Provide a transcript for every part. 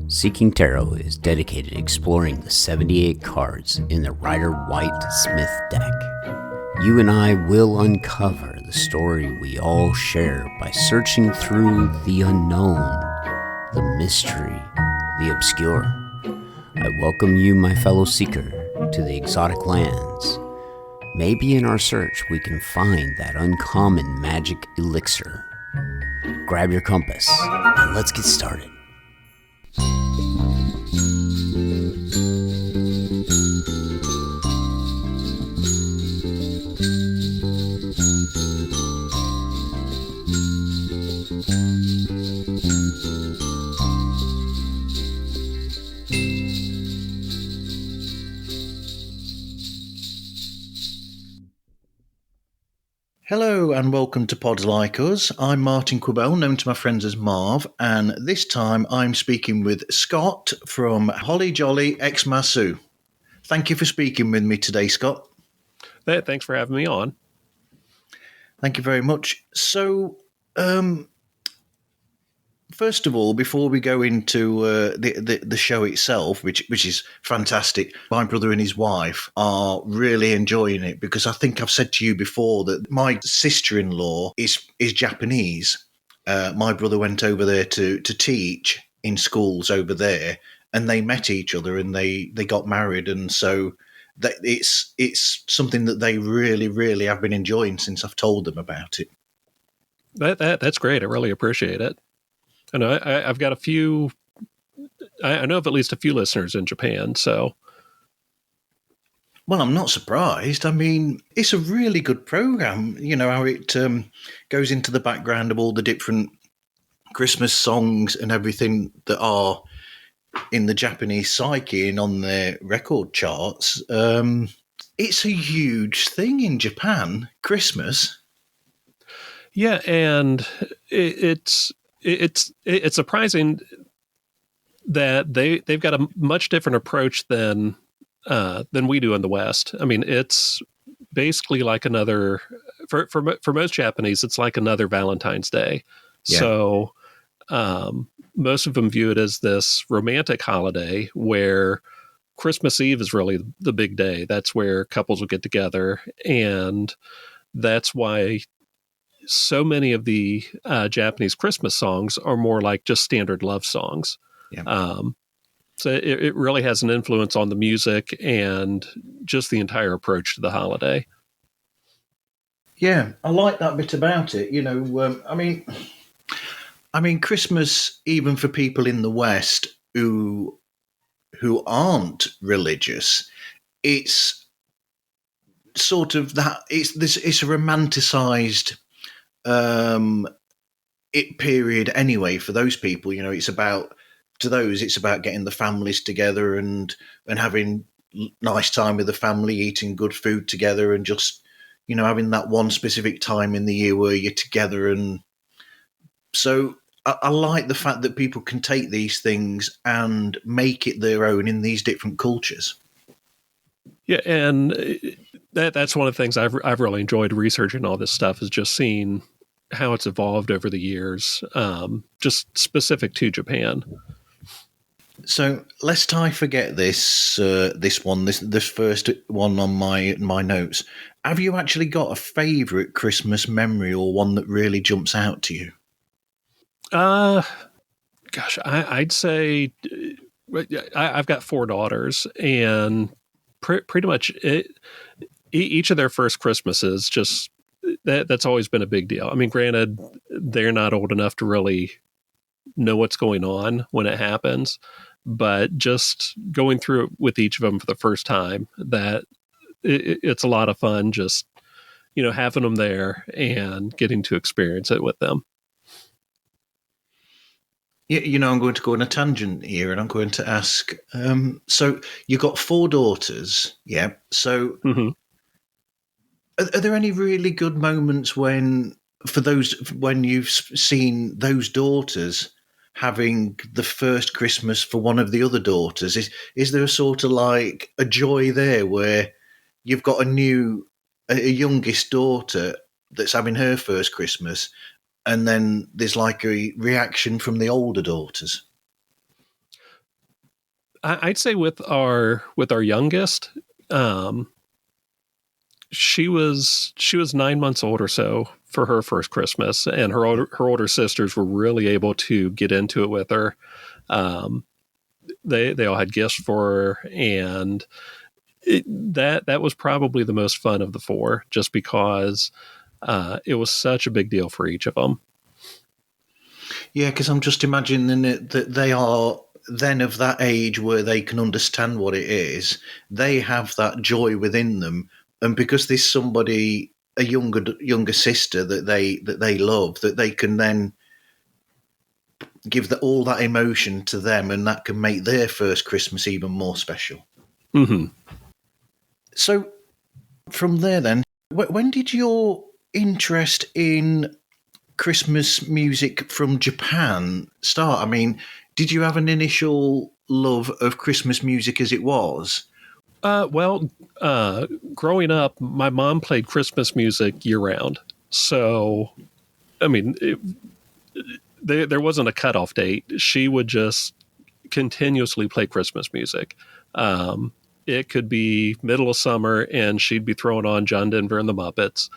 Seeking Tarot is dedicated to exploring the 78 cards in the Rider-Waite-Smith deck. You and I will uncover the story we all share by searching through the unknown, the mystery, the obscure. I welcome you, my fellow seeker, to the exotic lands. Maybe in our search we can find that uncommon magic elixir. Grab your compass and let's get started. Hello and welcome to Pods Like Us. I'm Martin Quibell, known to my friends as Marv, and this time I'm speaking with Scott from Holly Jolly Xmasou. Thank you for speaking with me today, Scott. Thanks for having me on. Thank you very much. So, first of all, before we go into the show itself, which is fantastic, my brother and his wife are really enjoying it because I think I've said to you before that my sister-in-law is Japanese. My brother went over there to teach in schools over there, and they met each other and they got married, and so that it's something that they really, really have been enjoying since I've told them about it. That's great. I really appreciate it. And I've got a few. I know of at least a few listeners in Japan. So, well, I'm not surprised. I mean, it's a really good program. You know how it goes into the background of all the different Christmas songs and everything that are in the Japanese psyche and on their record charts. It's a huge thing in Japan, Christmas. Yeah, and it's surprising that they've got a much different approach than we do in the West. I mean, it's basically like another for most Japanese, it's like another Valentine's Day. Yeah. So most of them view it as this romantic holiday where Christmas Eve is really the big day. That's where couples will get together, and that's why so many of the Japanese Christmas songs are more like just standard love songs. Yeah. So it really has an influence on the music and just the entire approach to the holiday. Yeah, I like that bit about it. You know, I mean, Christmas, even for people in the West who aren't religious, it's sort of that. It's a romanticized period anyway for those people. You know, it's about getting the families together and having nice time with the family, eating good food together, and just, you know, having that one specific time in the year where you're together. And so I like the fact that people can take these things and make it their own in these different cultures. Yeah, and that's one of the things I've really enjoyed researching all this stuff, is just seeing how it's evolved over the years, just specific to Japan. So lest I forget this first one on my notes. Have you actually got a favourite Christmas memory or one that really jumps out to you? Gosh, I'd say I've got 4 daughters, and pretty much each of their first Christmases, just that's always been a big deal. I mean, granted, they're not old enough to really know what's going on when it happens, but just going through it with each of them for the first time, that it's a lot of fun. Just, you know, having them there and getting to experience it with them. Yeah, you know, I'm going to go on a tangent here, and I'm going to ask. So you've got 4 daughters, yeah. So, are there any really good moments when you've seen those daughters having the first Christmas for one of the other daughters? Is there a sort of like a joy there where you've got a youngest daughter that's having her first Christmas, and then there's like a reaction from the older daughters? I'd say with our youngest, she was 9 months old or so for her first Christmas, and her older sisters were really able to get into it with her. They all had gifts for her, and that was probably the most fun of the four, just because it was such a big deal for each of them. Yeah, because I'm just imagining that they are then of that age where they can understand what it is. They have that joy within them, and because there's somebody, a younger sister that they love, that they can then give all that emotion to them, and that can make their first Christmas even more special. Mm-hmm. So from there, then, when did your interest in Christmas music from Japan start? I mean, did you have an initial love of Christmas music as it was? Growing up, my mom played Christmas music year round. So, I mean, there wasn't a cutoff date. She would just continuously play Christmas music. It could be middle of summer, and she'd be throwing on John Denver and the Muppets,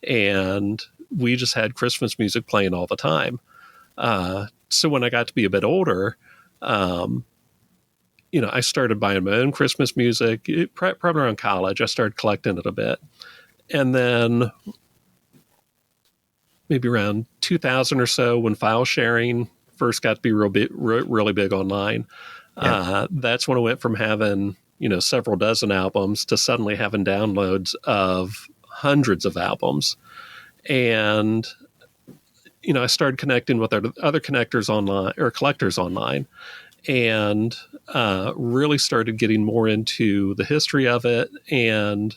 and we just had Christmas music playing all the time. So when I got to be a bit older, I started buying my own Christmas music. Probably around college, I started collecting it a bit. And then maybe around 2000 or so, when file sharing first got to be really big online, that's when I went from having, several dozen albums to suddenly having downloads of hundreds of albums. And, I started connecting with other connectors online, or collectors online, and really started getting more into the history of it, and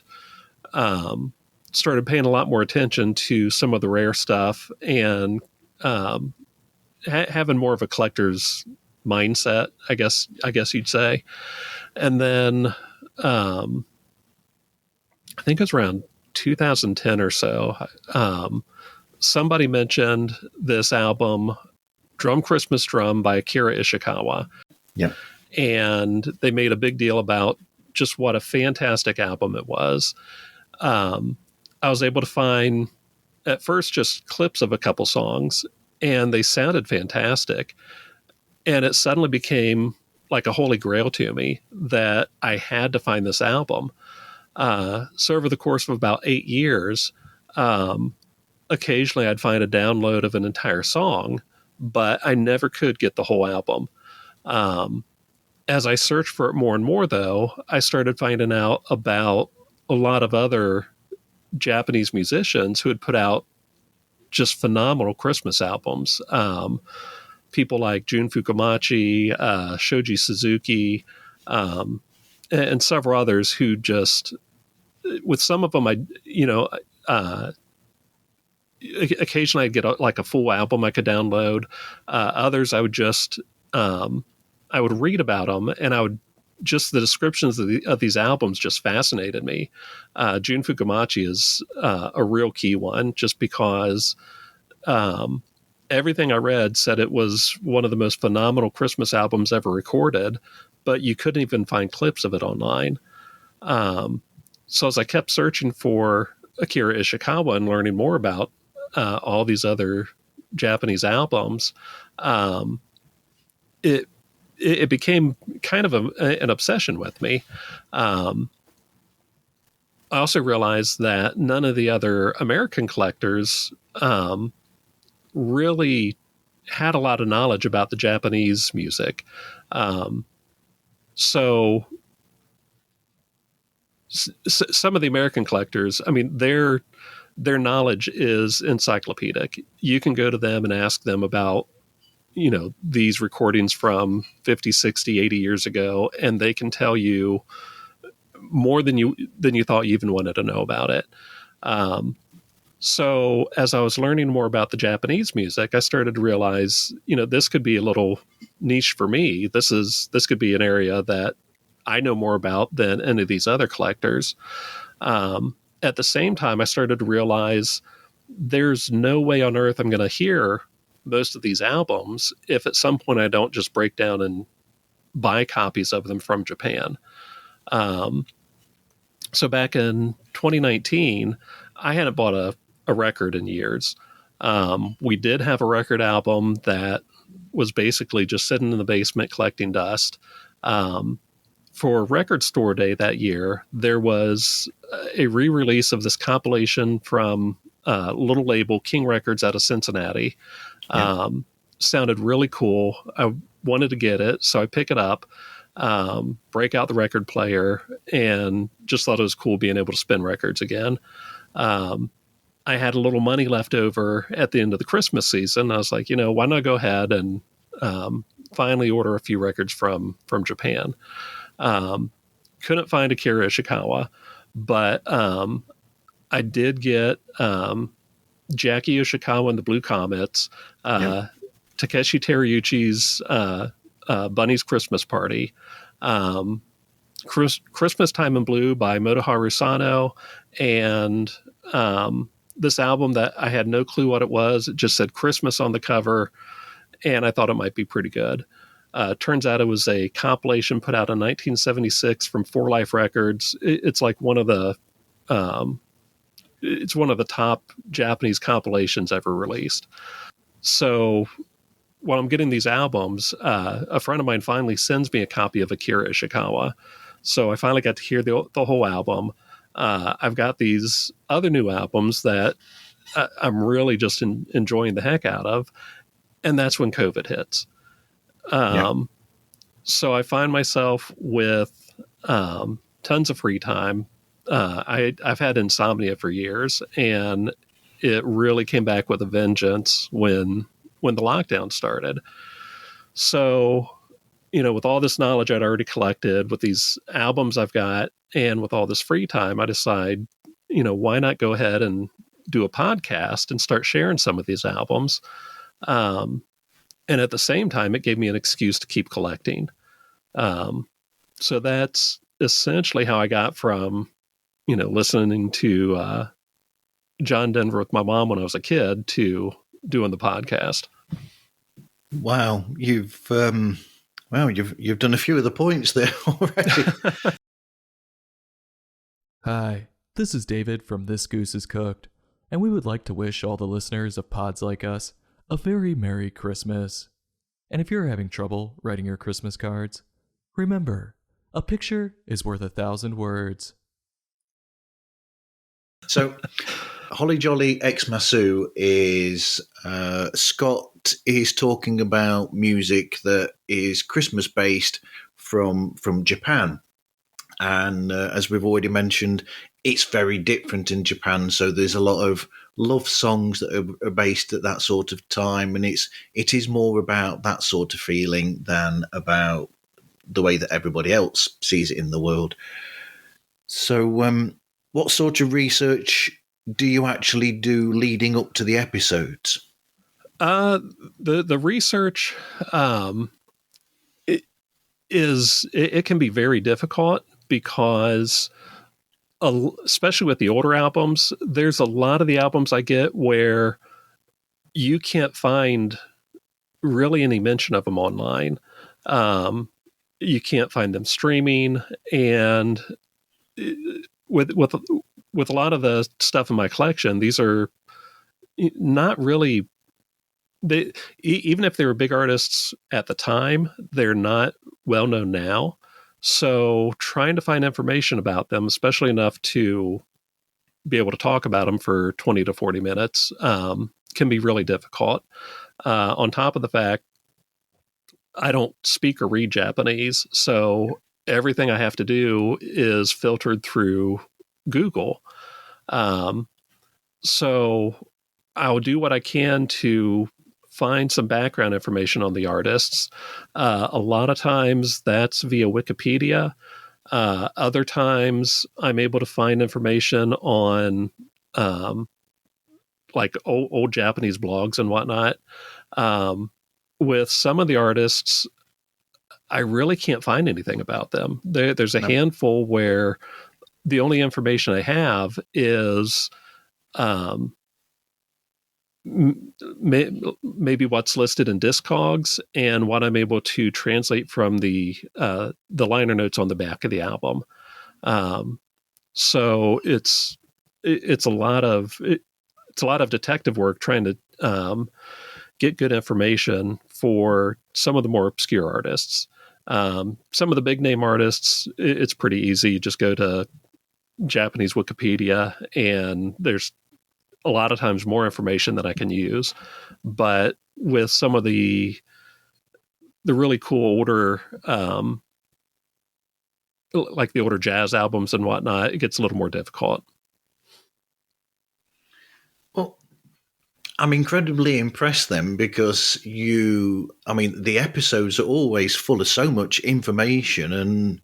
started paying a lot more attention to some of the rare stuff, and having more of a collector's mindset, I guess you'd say. And then I think it was around 2010 or so, somebody mentioned this album, Drum Christmas Drum by Akira Ishikawa. Yeah. And they made a big deal about just what a fantastic album it was. I was able to find, at first, just clips of a couple songs, and they sounded fantastic. And it suddenly became like a holy grail to me that I had to find this album. So over the course of about 8 years, occasionally I'd find a download of an entire song, but I never could get the whole album. As I searched for it more and more, though, I started finding out about a lot of other Japanese musicians who had put out just phenomenal Christmas albums. People like Jun Fukumachi, Shoji Suzuki, and several others who just, with some of them, occasionally I'd get a full album I could download. Others I would just, I would read about them, and the descriptions of these albums just fascinated me. Jun Fukumachi is a real key one, just because everything I read said it was one of the most phenomenal Christmas albums ever recorded, but you couldn't even find clips of it online. So as I kept searching for Akira Ishikawa and learning more about all these other Japanese albums, it became kind of an obsession with me. I also realized that none of the other American collectors really had a lot of knowledge about the Japanese music. So some of the American collectors, I mean, their knowledge is encyclopedic. You can go to them and ask them about, these recordings from 50, 60, 80 years ago, and they can tell you more than you thought you even wanted to know about it. So as I was learning more about the Japanese music, I started to realize, this could be a little niche for me. This could be an area that I know more about than any of these other collectors. At the same time, I started to realize there's no way on earth I'm going to hear most of these albums if at some point I don't just break down and buy copies of them from Japan. So back in 2019, I hadn't bought a record in years. We did have a record album that was basically just sitting in the basement collecting dust. For Record Store Day that year, there was a re-release of this compilation from little label King Records out of Cincinnati. Sounded really cool. I wanted to get it, so I pick it up, break out the record player, and just thought it was cool being able to spin records again. I had a little money left over at the end of the Christmas season. I was like, why not go ahead and finally order a few records from Japan. Couldn't find Akira Ishikawa, but I did get Jackie Yoshikawa and the Blue Comets, Takeshi Teruuchi's Bunny's Christmas Party, Christmas Time in Blue by Motoharu Sano, and this album that I had no clue what it was. It just said Christmas on the cover, and I thought it might be pretty good. Turns out it was a compilation put out in 1976 from 4Life Records. It's like one of the top Japanese compilations ever released. So while I'm getting these albums, a friend of mine finally sends me a copy of Akira Ishikawa. So I finally got to hear the whole album. I've got these other new albums that I'm really just enjoying the heck out of. And that's when COVID hits. So I find myself with tons of free time. I've had insomnia for years, and it really came back with a vengeance when the lockdown started. So, with all this knowledge I'd already collected, with these albums I've got, and with all this free time, I decide, why not go ahead and do a podcast and start sharing some of these albums. And at the same time, it gave me an excuse to keep collecting. So that's essentially how I got from, listening to John Denver with my mom when I was a kid to doing the podcast. Wow, you've done a few of the points there already. Hi, this is David from This Goose is Cooked, and we would like to wish all the listeners of Pods Like Us a very Merry Christmas. And if you're having trouble writing your Christmas cards, remember, a picture is worth 1,000 words. So, Holly Jolly Xmasu is Scott is talking about music that is Christmas based from Japan, and as we've already mentioned, it's very different in Japan. So there's a lot of love songs that are based at that sort of time, and it is more about that sort of feeling than about the way that everybody else sees it in the world. So what sort of research do you actually do leading up to the episodes? The research it can be very difficult because especially with the older albums, there's a lot of the albums I get where you can't find really any mention of them online. You can't find them streaming, and with a lot of the stuff in my collection, these are not really. Even if they were big artists at the time, they're not well known now. So trying to find information about them, especially enough to be able to talk about them for 20 to 40 minutes, can be really difficult. On top of the fact, I don't speak or read Japanese, so everything I have to do is filtered through Google. So I'll do what I can to find some background information on the artists. A lot of times that's via Wikipedia. Other times I'm able to find information on like old Japanese blogs and whatnot. With some of the artists, I really can't find anything about them. There's a handful where the only information I have is maybe what's listed in Discogs and what I'm able to translate from the liner notes on the back of the album. So it's a lot of detective work trying to get good information for some of the more obscure artists. Some of the big name artists, it's pretty easy. You just go to Japanese Wikipedia, and there's a lot of times more information that I can use. But with some of the really cool older, like the older jazz albums and whatnot, it gets a little more difficult. Well, I'm incredibly impressed then, because the episodes are always full of so much information, and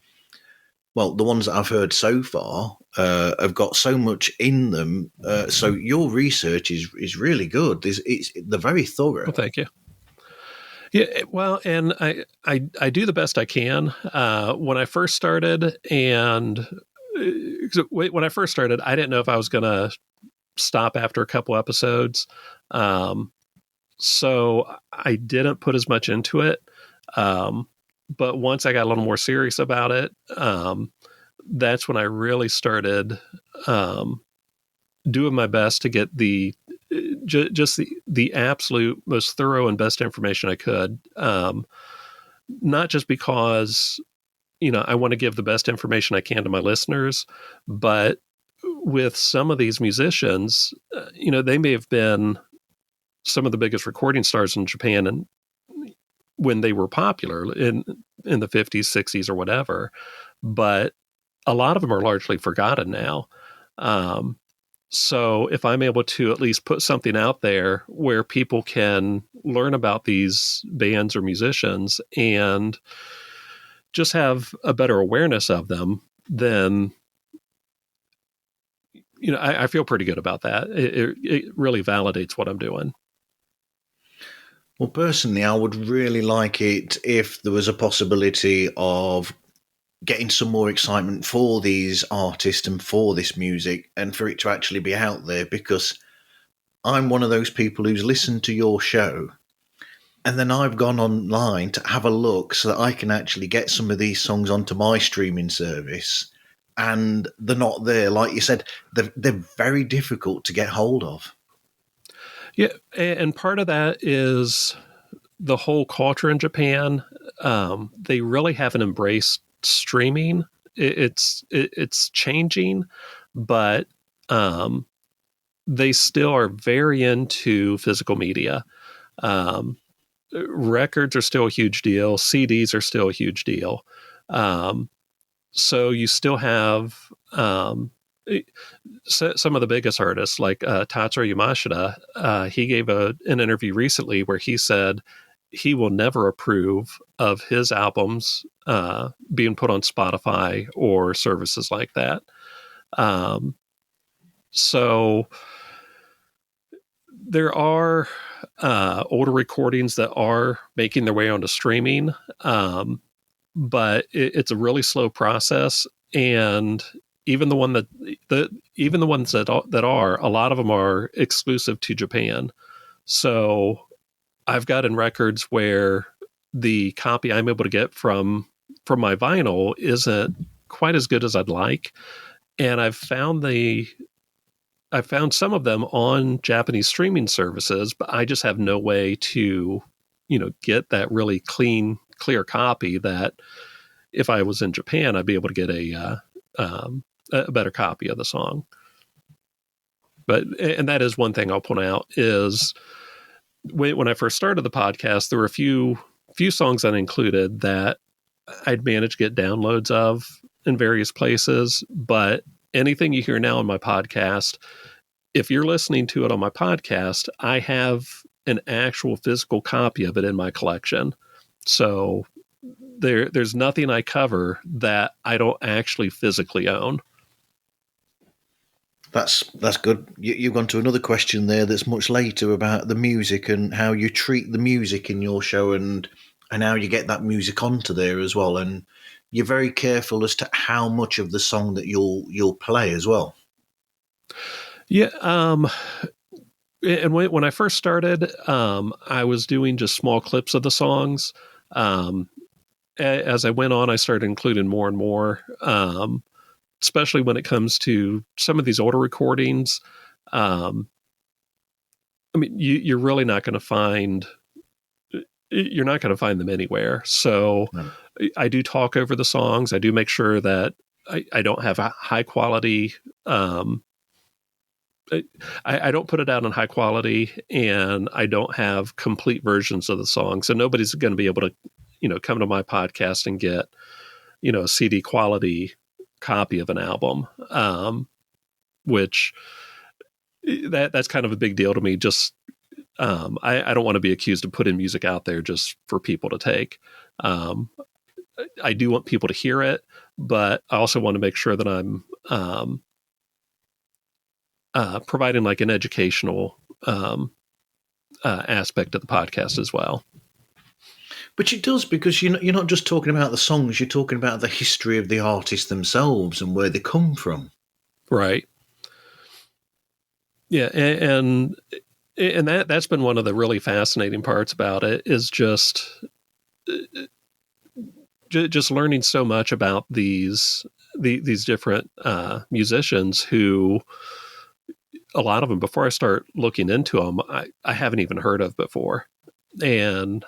well, the ones that I've heard so far have got so much in them. So your research is really good. They're very thorough. Well, thank you. Yeah, well, and I do the best I can. When I first started, I didn't know if I was going to stop after a couple episodes. So I didn't put as much into it. But once I got a little more serious about it, that's when I really started doing my best to get just the absolute most thorough and best information I could. Not just because, I want to give the best information I can to my listeners, but with some of these musicians, they may have been some of the biggest recording stars in Japan and when they were popular in the 50s, 60s, or whatever. But a lot of them are largely forgotten now. So if I'm able to at least put something out there where people can learn about these bands or musicians and just have a better awareness of them, then, I feel pretty good about that. It really validates what I'm doing. Well, personally, I would really like it if there was a possibility of getting some more excitement for these artists and for this music, and for it to actually be out there, because I'm one of those people who's listened to your show and then I've gone online to have a look so that I can actually get some of these songs onto my streaming service, and they're not there. Like you said, they're very difficult to get hold of. Yeah, and part of that is the whole culture in Japan. They really haven't embraced streaming. It's changing, but they still are very into physical media. Records are still a huge deal. CDs are still a huge deal. So you still have some of the biggest artists, like Tatsuro Yamashita. He gave an interview recently where he said he will never approve of his albums being put on Spotify or services like that. So there are older recordings that are making their way onto streaming, but it's a really slow process. And even the ones that are, a lot of them are exclusive to Japan. So I've gotten records where the copy I'm able to get from my vinyl isn't quite as good as I'd like. And I've found some of them on Japanese streaming services, but I just have no way to, get that really clear copy that if I was in Japan, I'd be able to get a better copy of the song. And that is one thing I'll point out is when I first started the podcast, there were a few songs I included that I'd managed to get downloads of in various places, but anything you hear now on my podcast, if you're listening to it on my podcast, I have an actual physical copy of it in my collection. So there's nothing I cover that I don't actually physically own. That's good. You've gone to another question there that's much later about the music and how you treat the music in your show and how you get that music onto there as well. And you're very careful as to how much of the song that you'll play as well. Yeah. And when I first started, I was doing just small clips of the songs. As I went on, I started including more and more, especially when it comes to some of these older recordings. I mean, you're really not going to find. You're not going to find them anywhere. So I do talk over the songs. I do make sure that I don't have a high quality. I don't put it out in high quality, and I don't have complete versions of the song. So nobody's going to be able to, come to my podcast and get, a CD quality copy of an album, which that's kind of a big deal to me. Just I don't want to be accused of putting music out there just for people to take. I do want people to hear it, but I also want to make sure that I'm providing like an educational aspect of the podcast as well. But it does, because you're not just talking about the songs, you're talking about the history of the artists themselves and where they come from. Right. Yeah, and that's been one of the really fascinating parts about it, is just learning so much about these different musicians who, a lot of them, before I start looking into them, I haven't even heard of before. And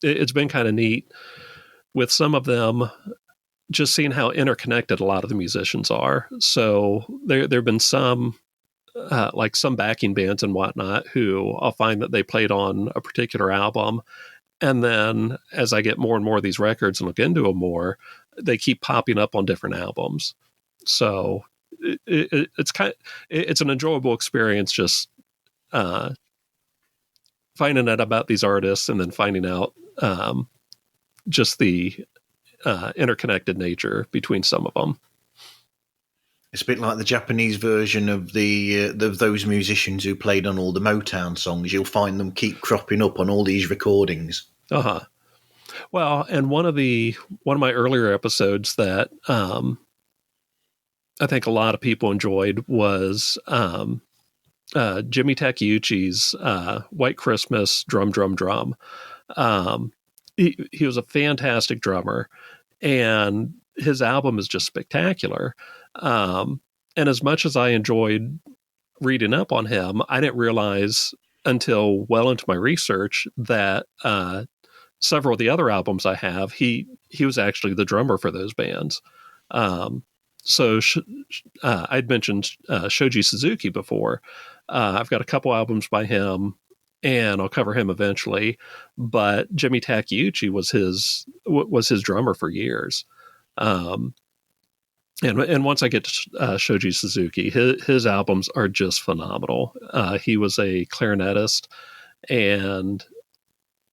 it's been kind of neat with some of them, just seeing how interconnected a lot of the musicians are. So there have been some, like some backing bands and whatnot, who I'll find that they played on a particular album. And then as I get more and more of these records and look into them more, they keep popping up on different albums. So it's an enjoyable experience, just finding out about these artists and then finding out just the interconnected nature between some of them. It's a bit like the Japanese version of those musicians who played on all the Motown songs. You'll find them keep cropping up on all these recordings. Uh-huh. Well, and one of my earlier episodes that I think a lot of people enjoyed was Jimmy Takeuchi's White Christmas, Drum, Drum, Drum. He was a fantastic drummer, and his album is just spectacular. And as much as I enjoyed reading up on him, I didn't realize until well into my research that several of the other albums I have, he was actually the drummer for those bands. So I'd mentioned Shoji Suzuki before. I've got a couple albums by him, and I'll cover him eventually. But Jimmy Takeuchi was his drummer for years. And once I get to Shoji Suzuki, his albums are just phenomenal. He was a clarinetist, and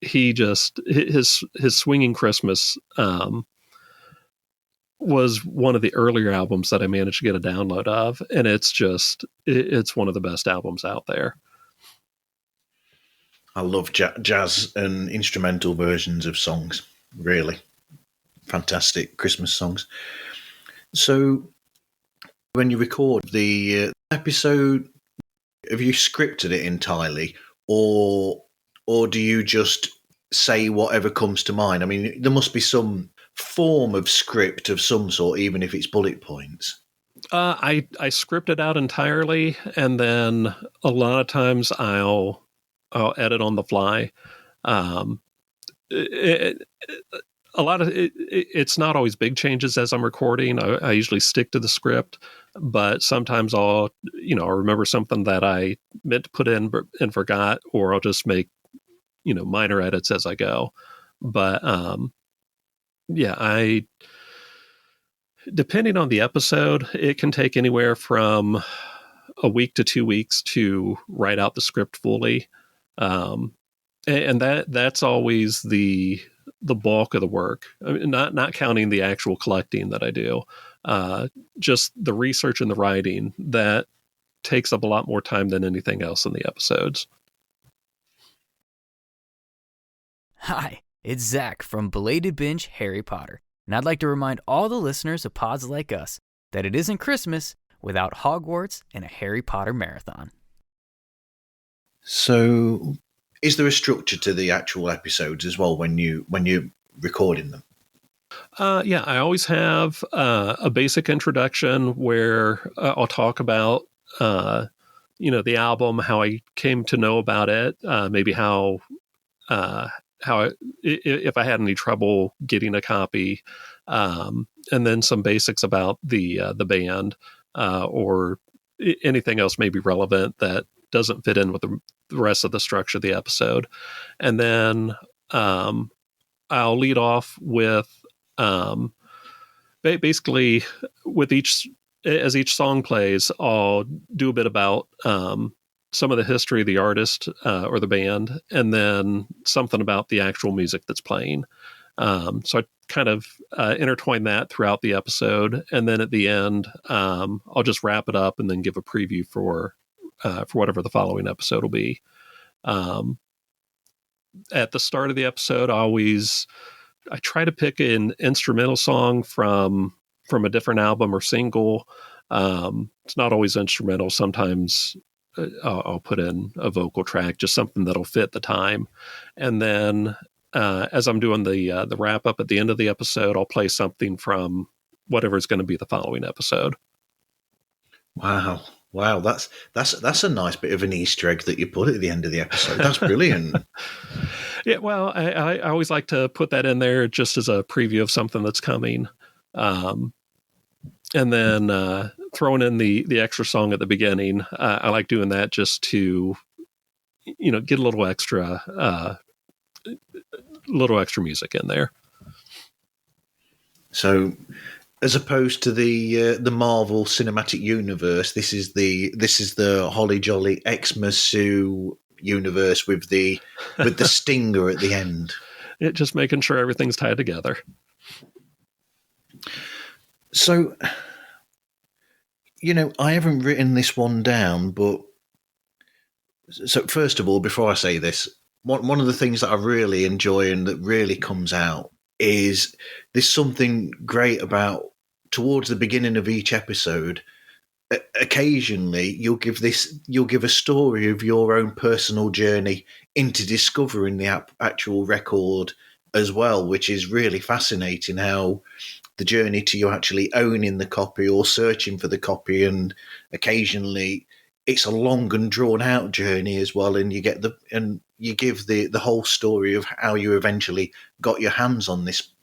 he just his Swinging Christmas was one of the earlier albums that I managed to get a download of, and it's one of the best albums out there. I love jazz and instrumental versions of songs. Really fantastic Christmas songs. So when you record the episode, have you scripted it entirely, or do you just say whatever comes to mind? I mean, there must be some form of script of some sort, even if it's bullet points. I script it out entirely, and then a lot of times I'll edit on the fly. It's not always big changes as I'm recording. I usually stick to the script, but sometimes I'll remember something that I meant to put in and forgot, or I'll just make minor edits as I go. But depending on the episode, it can take anywhere from a week to 2 weeks to write out the script fully. And that's always the bulk of the work. I mean, not counting the actual collecting that I do, just the research and the writing that takes up a lot more time than anything else in the episodes. Hi, it's Zach from Belated Binge Harry Potter, and I'd like to remind all the listeners of Pods Like Us that it isn't Christmas without Hogwarts and a Harry Potter marathon. So, is there a structure to the actual episodes as well when you're recording them? Yeah, I always have a basic introduction where I'll talk about, the album, how I came to know about it, maybe if I had any trouble getting a copy, and then some basics about the band, or anything else maybe relevant that doesn't fit in with the rest of the structure of the episode, and then I'll lead off with basically with each song plays, I'll do a bit about some of the history of the artist or the band, and then something about the actual music that's playing. So I kind of intertwine that throughout the episode, and then at the end, I'll just wrap it up and then give a preview for whatever the following episode will be. At the start of the episode, I try to pick an instrumental song from a different album or single. It's not always instrumental. Sometimes I'll put in a vocal track, just something that'll fit the time. And then as I'm doing the wrap up at the end of the episode, I'll play something from whatever is going to be the following episode. Wow. That's a nice bit of an Easter egg that you put at the end of the episode. That's brilliant. Yeah, well, I always like to put that in there just as a preview of something that's coming. And then throwing in the extra song at the beginning. I like doing that just to, get a little extra music in there. So, as opposed to the Marvel Cinematic Universe, this is the Holly Jolly Xmas universe with the stinger at the end. Just making sure everything's tied together. So, I haven't written this one down, but so first of all, before I say this, one of the things that I really enjoy and that really comes out is there's something great about towards the beginning of each episode. Occasionally, you'll give a story of your own personal journey into discovering the actual record as well, which is really fascinating. How the journey to you actually owning the copy or searching for the copy, and occasionally it's a long and drawn out journey as well, and you give the whole story of how you eventually got your hands on this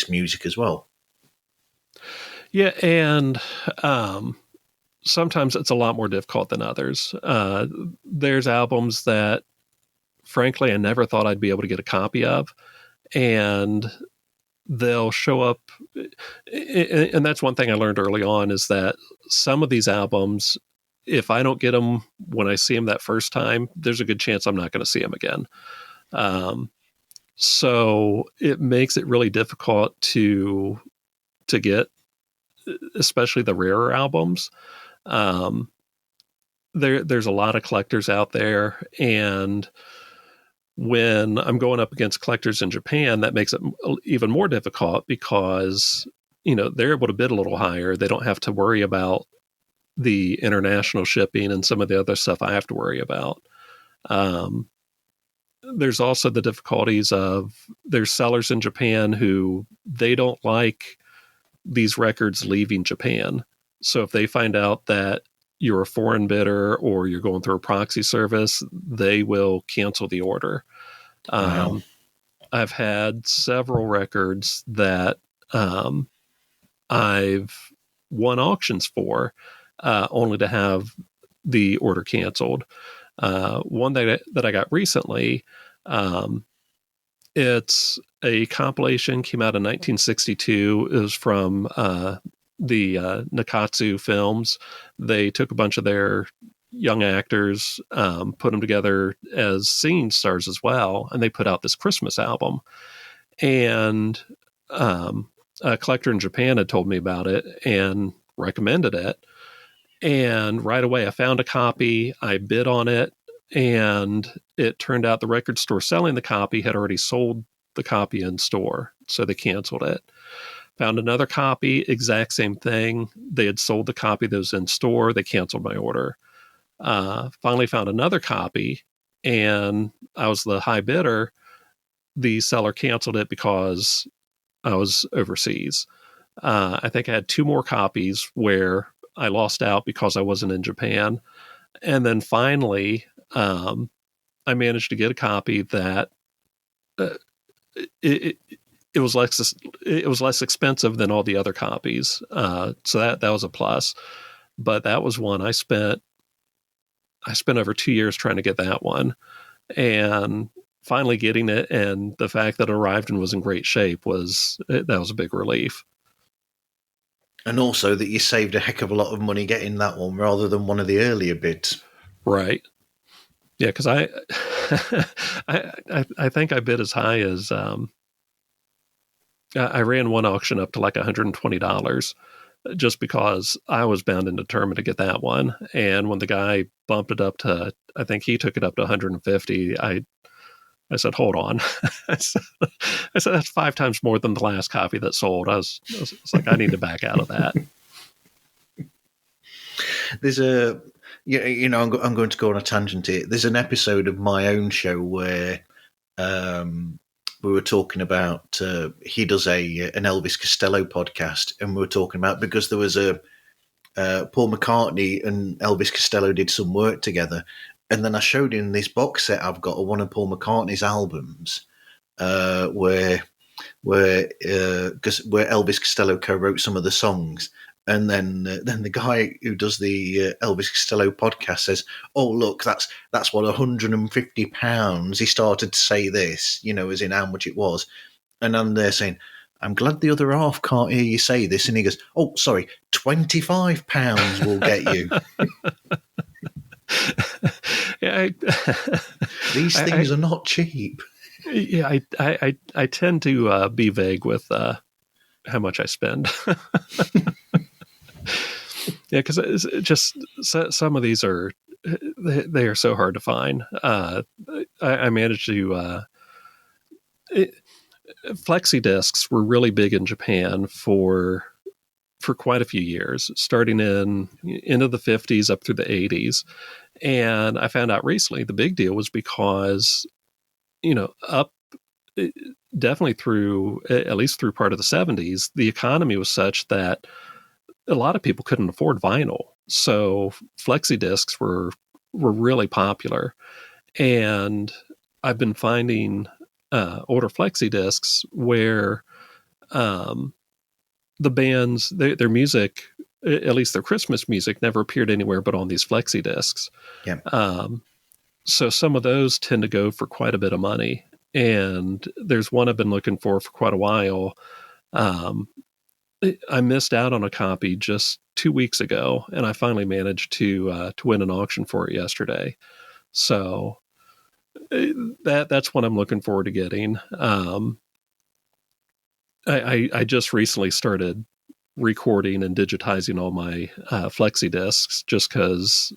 music as well. Yeah, and sometimes it's a lot more difficult than others. There's albums that, frankly, I never thought I'd be able to get a copy of, and they'll show up. And that's one thing I learned early on, is that some of these albums, if I don't get them when I see them that first time, there's a good chance I'm not going to see them again. So it makes it really difficult to get, especially the rarer albums. There's a lot of collectors out there, and when I'm going up against collectors in Japan, that makes it even more difficult because, they're able to bid a little higher. They don't have to worry about the international shipping and some of the other stuff I have to worry about. There's also the difficulties of there's sellers in Japan who they don't like these records leaving Japan. So if they find out that you're a foreign bidder or you're going through a proxy service, they will cancel the order. Wow. I've had several records that I've won auctions for, only to have the order canceled. One that I got recently, it's a compilation, came out in 1962. It was from the Nakatsu films. They took a bunch of their young actors, put them together as singing stars as well, and they put out this Christmas album. And a collector in Japan had told me about it and recommended it. And right away I found a copy, I bid on it, and it turned out the record store selling the copy had already sold the copy in store, so they canceled it. Found another copy, exact same thing. They had sold the copy that was in store. They canceled my order. Finally found another copy, and I was the high bidder. The seller canceled it because I was overseas. I think I had 2 more copies where I lost out because I wasn't in Japan. And then finally, I managed to get a copy that it was less expensive than all the other copies. So that was a plus. But that was one I spent over 2 years trying to get that one, and finally getting it, and the fact that it arrived and was in great shape was a big relief. And also that you saved a heck of a lot of money getting that one rather than one of the earlier bids. Right. Yeah, because I think I bid as high as I ran one auction up to like $120 just because I was bound and determined to get that one. And when the guy bumped it up to, I think he took it up to 150, I said, hold on. I said, that's 5 times more than the last copy that sold. I was like, I need to back out of that. There's I'm going to go on a tangent here. There's an episode of my own show where we were talking about, he does an Elvis Costello podcast, and we were talking about, because there was Paul McCartney and Elvis Costello did some work together. And then I showed him this box set I've got of one of Paul McCartney's albums, where Elvis Costello co-wrote some of the songs. And then the guy who does the Elvis Costello podcast says, "Oh, look, that's what £150." He started to say this, as in how much it was. And I'm there saying, "I'm glad the other half can't hear you say this." And he goes, "Oh, sorry, £25 will get you." Yeah, These things are not cheap. Yeah, I tend to be vague with how much I spend. Yeah, because it's just some of these are they are so hard to find. I managed to flexi discs were really big in Japan for quite a few years, starting into the 50s up through the 80s. And I found out recently the big deal was because, up definitely through, at least through part of the 70s, the economy was such that a lot of people couldn't afford vinyl. So flexi discs were really popular. And I've been finding older flexi discs where the bands, their music, at least their Christmas music, never appeared anywhere but on these flexi discs. Yeah. So some of those tend to go for quite a bit of money. And there's one I've been looking for quite a while. I missed out on a copy just 2 weeks ago, and I finally managed to win an auction for it yesterday. So that's what I'm looking forward to getting. I just recently started recording and digitizing all my flexi discs, just because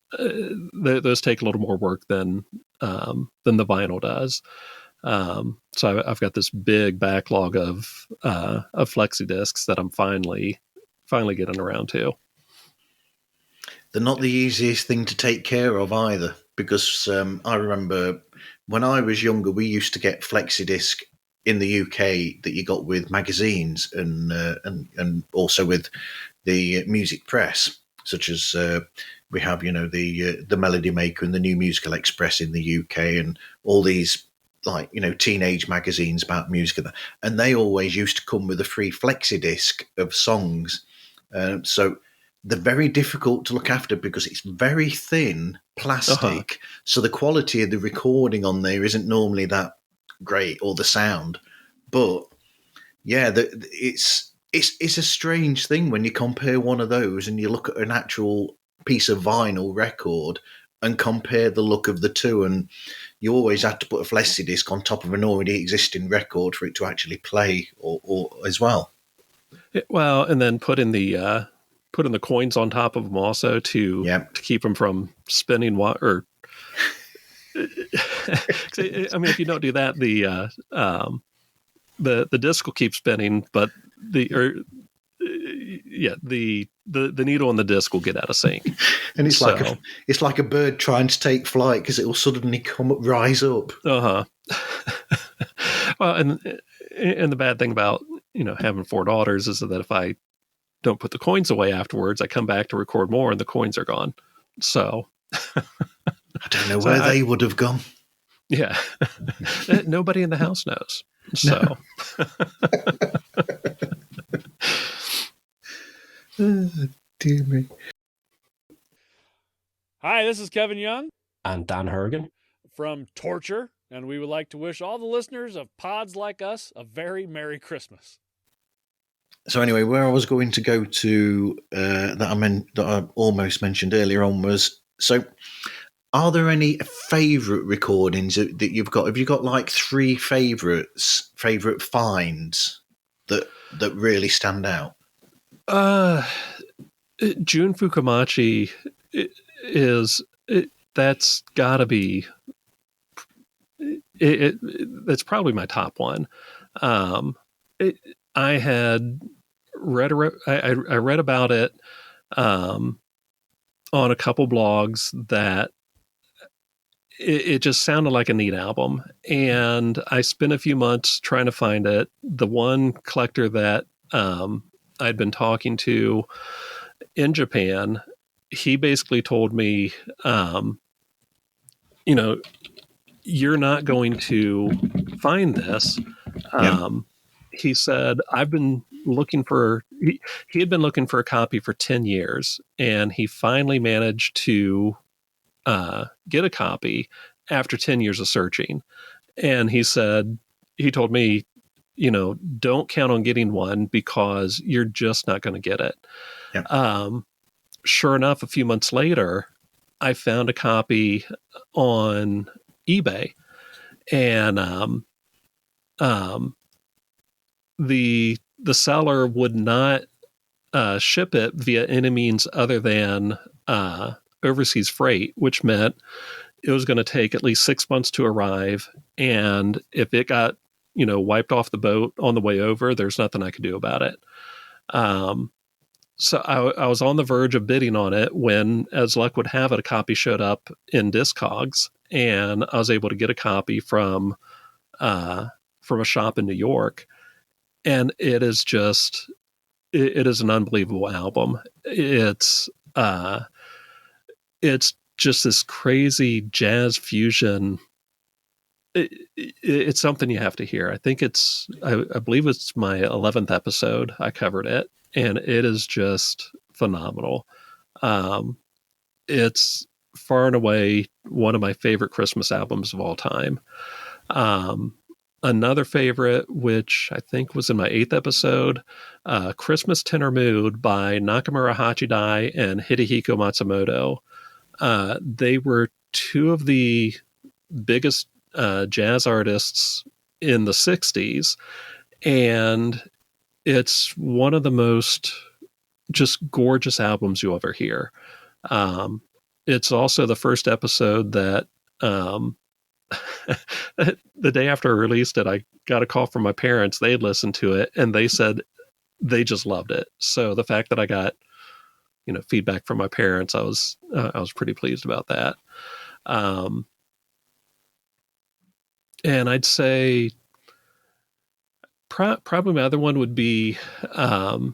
those take a little more work than the vinyl does. So I've got this big backlog of flexi discs that I'm finally getting around to. They're not the easiest thing to take care of either, because I remember when I was younger, we used to get flexi disc in the UK that you got with magazines and also with the music press, such as we have, the Melody Maker and the New Musical Express in the UK, and all these teenage magazines about music, and they always used to come with a free flexi disc of songs. So they're very difficult to look after because it's very thin plastic. Uh-huh. So the quality of the recording on there isn't normally that great, or the sound. But yeah, it's a strange thing when you compare one of those and you look at an actual piece of vinyl record and compare the look of the two, and you always have to put a flexi disc on top of an already existing record for it to actually play, or as well. Well, and then put in the coins on top of them also to keep them from spinning. Or I mean, if you don't do that, the disc will keep spinning, but yeah, the needle and the disc will get out of sync. And it's like a bird trying to take flight because it will suddenly rise up. Well, and the bad thing about having 4 daughters is that if I don't put the coins away afterwards, I come back to record more and the coins are gone. So I don't know where they would have gone. Yeah, nobody in the house knows. So. Dear me. Hi, this is Kevin Young and Dan Horgan from Torture, and we would like to wish all the listeners of Pods Like Us a very Merry Christmas. So anyway, where I was going to go to that I almost mentioned earlier on was, so are there any favourite recordings that you've got? Have you got like 3 favourite finds that really stand out? Jun Fukumachi that's got to be that's probably my top one. I had read I read about it on a couple blogs that it just sounded like a neat album, and I spent a few months trying to find it. The one collector that I'd been talking to in Japan, he basically told me, you're not going to find this. He said, I've been looking for, he had been looking for a copy for 10 years, and he finally managed to get a copy after 10 years of searching. And he told me, don't count on getting one because you're just not going to get it. Yep. Sure enough, a few months later, I found a copy on eBay, and the seller would not ship it via any means other than overseas freight, which meant it was going to take at least 6 months to arrive. And if it got, wiped off the boat on the way over, there's nothing I could do about it. So I was on the verge of bidding on it when, as luck would have it, a copy showed up in Discogs, and I was able to get a copy from a shop in New York. And it is just, it is an unbelievable album. It's just this crazy jazz fusion. It's something you have to hear. I think I believe it's my 11th episode. I covered it, and it is just phenomenal. It's far and away one of my favorite Christmas albums of all time. Another favorite, which I think was in my 8th episode, Christmas Tenor Mood by Nakamura Hachidai and Hidehiko Matsumoto. They were 2 of the biggest jazz artists in the 60s, and it's one of the most just gorgeous albums you'll ever hear. It's also the first episode that the day after I released it, I got a call from my parents. They had listened to it, and they said they just loved it. So the fact that I got feedback from my parents, I was pretty pleased about that. And I'd say probably my other one would be, and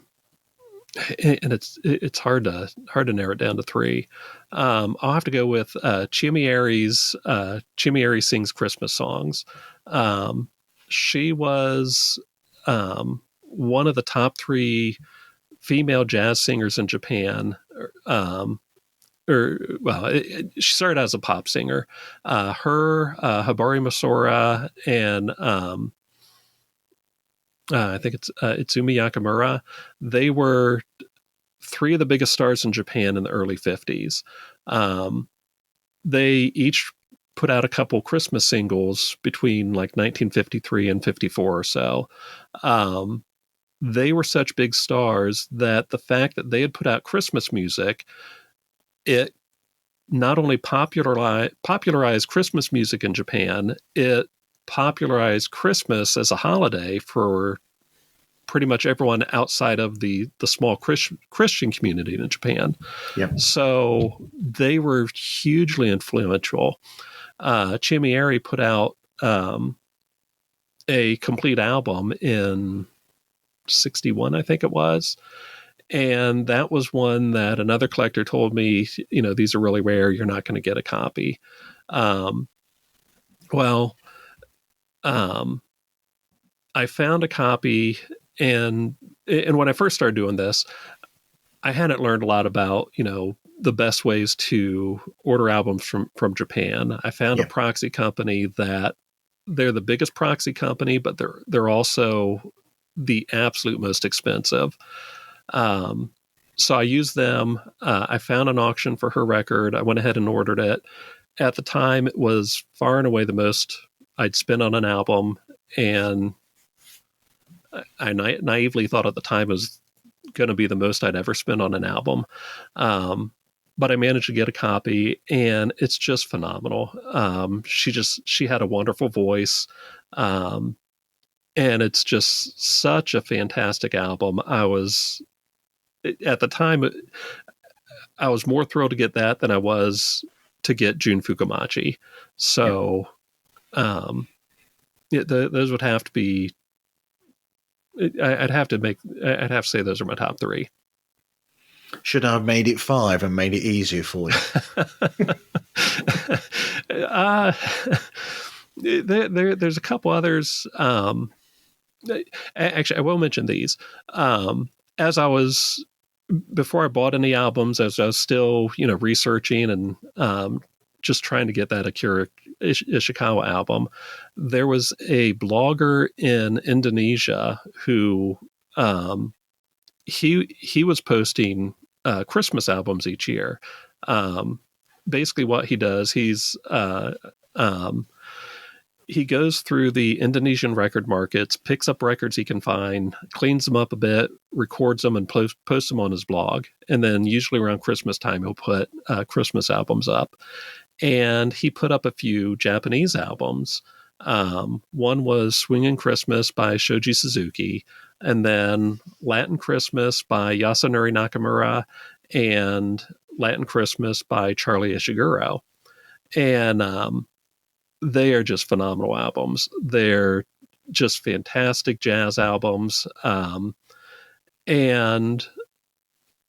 it's hard to narrow it down to 3. I'll have to go with Chimieri Sings Christmas Songs. She was one of the top 3 female jazz singers in Japan. She started as a pop singer. Her, Habari Masora, and I think it's Izumi Yakamura. They were 3 of the biggest stars in Japan in the early 50s. They each put out a couple Christmas singles between like 1953 and 54 or so. They were such big stars that the fact that they had put out Christmas music, it not only popularized Christmas music in Japan, it popularized Christmas as a holiday for pretty much everyone outside of the small Christian community in Japan. Yep. So they were hugely influential. Chimieri put out a complete album in 61, I think it was. And that was one that another collector told me, these are really rare. You're not going to get a copy. I found a copy, and when I first started doing this, I hadn't learned a lot about, the best ways to order albums from Japan. I found a proxy company that they're the biggest proxy company, but they're also the absolute most expensive. So I used them. I found an auction for her record. I went ahead and ordered it. At the time, it was far and away the most I'd spent on an album, and I naively thought at the time it was going to be the most I'd ever spent on an album. But I managed to get a copy, and it's just phenomenal. She had a wonderful voice. And it's just such a fantastic album. At the time, I was more thrilled to get that than I was to get Jun Fukamachi. So, those would have to be, I'd have to say those are my top three. Should I have made it 5 and made it easier for you? There's a couple others. Actually, I will mention these. Before I bought any albums, as I was still, researching and just trying to get that Akira Ishikawa album, there was a blogger in Indonesia who he was posting Christmas albums each year. Basically, what he does, he goes through the Indonesian record markets, picks up records he can find, cleans them up a bit, records them, and posts them on his blog. And then usually around Christmas time, he'll put Christmas albums up. And he put up a few Japanese albums. One was Swingin' Christmas by Shoji Suzuki, and then Latin Christmas by Yasunori Nakamura, and Latin Christmas by Charlie Ishiguro. And they are just phenomenal albums. They're just fantastic jazz albums. And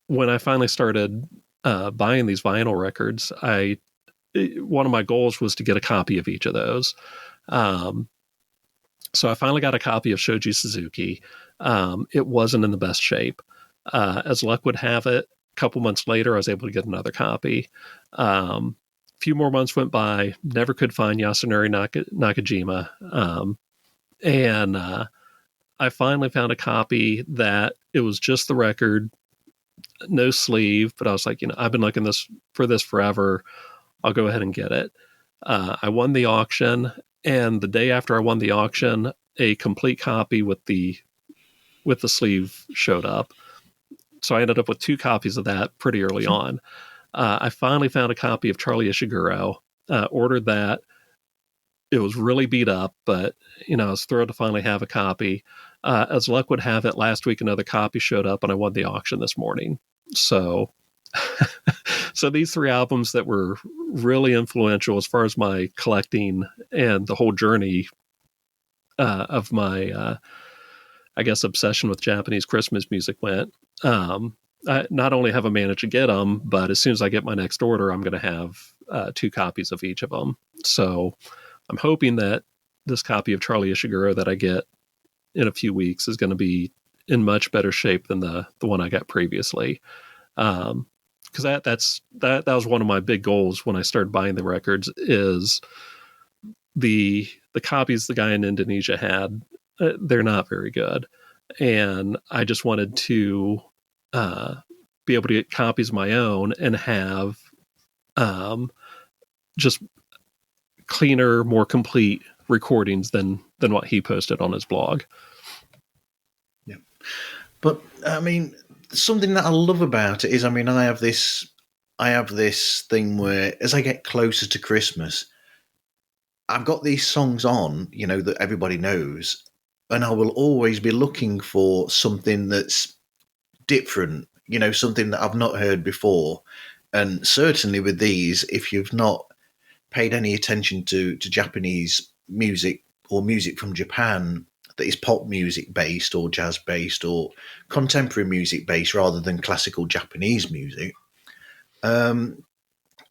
when I finally started buying these vinyl records, one of my goals was to get a copy of each of those. So I finally got a copy of Shoji Suzuki. It wasn't in the best shape. As luck would have it, a couple months later, I was able to get another copy. Few more months went by, never could find Yasunori Nakajima. And I finally found a copy that it was just the record, no sleeve, but I was like, I've been looking for this forever. I'll go ahead and get it. I won the auction, and the day after I won the auction, a complete copy with the sleeve showed up. So I ended up with 2 copies of that pretty early on. I finally found a copy of Charlie Ishiguro, ordered that. It was really beat up, but, I was thrilled to finally have a copy. As luck would have it, last week another copy showed up, and I won the auction this morning. So, so these 3 albums that were really influential as far as my collecting and the whole journey of my, obsession with Japanese Christmas music went. I not only have I managed to get them, but as soon as I get my next order, I'm going to have 2 copies of each of them. So I'm hoping that this copy of Charlie Ishiguro that I get in a few weeks is going to be in much better shape than the one I got previously. Because that was one of my big goals when I started buying the records, is the copies the guy in Indonesia had. They're not very good, and I just wanted to be able to get copies of my own and have just cleaner, more complete recordings than what he posted on his blog. Yeah, but I mean, something that I love about it is, I have this thing where as I get closer to Christmas, I've got these songs on, that everybody knows, and I will always be looking for something that's different, something that I've not heard before. And certainly with these, if you've not paid any attention to Japanese music or music from Japan that is pop music based or jazz based or contemporary music based rather than classical Japanese music,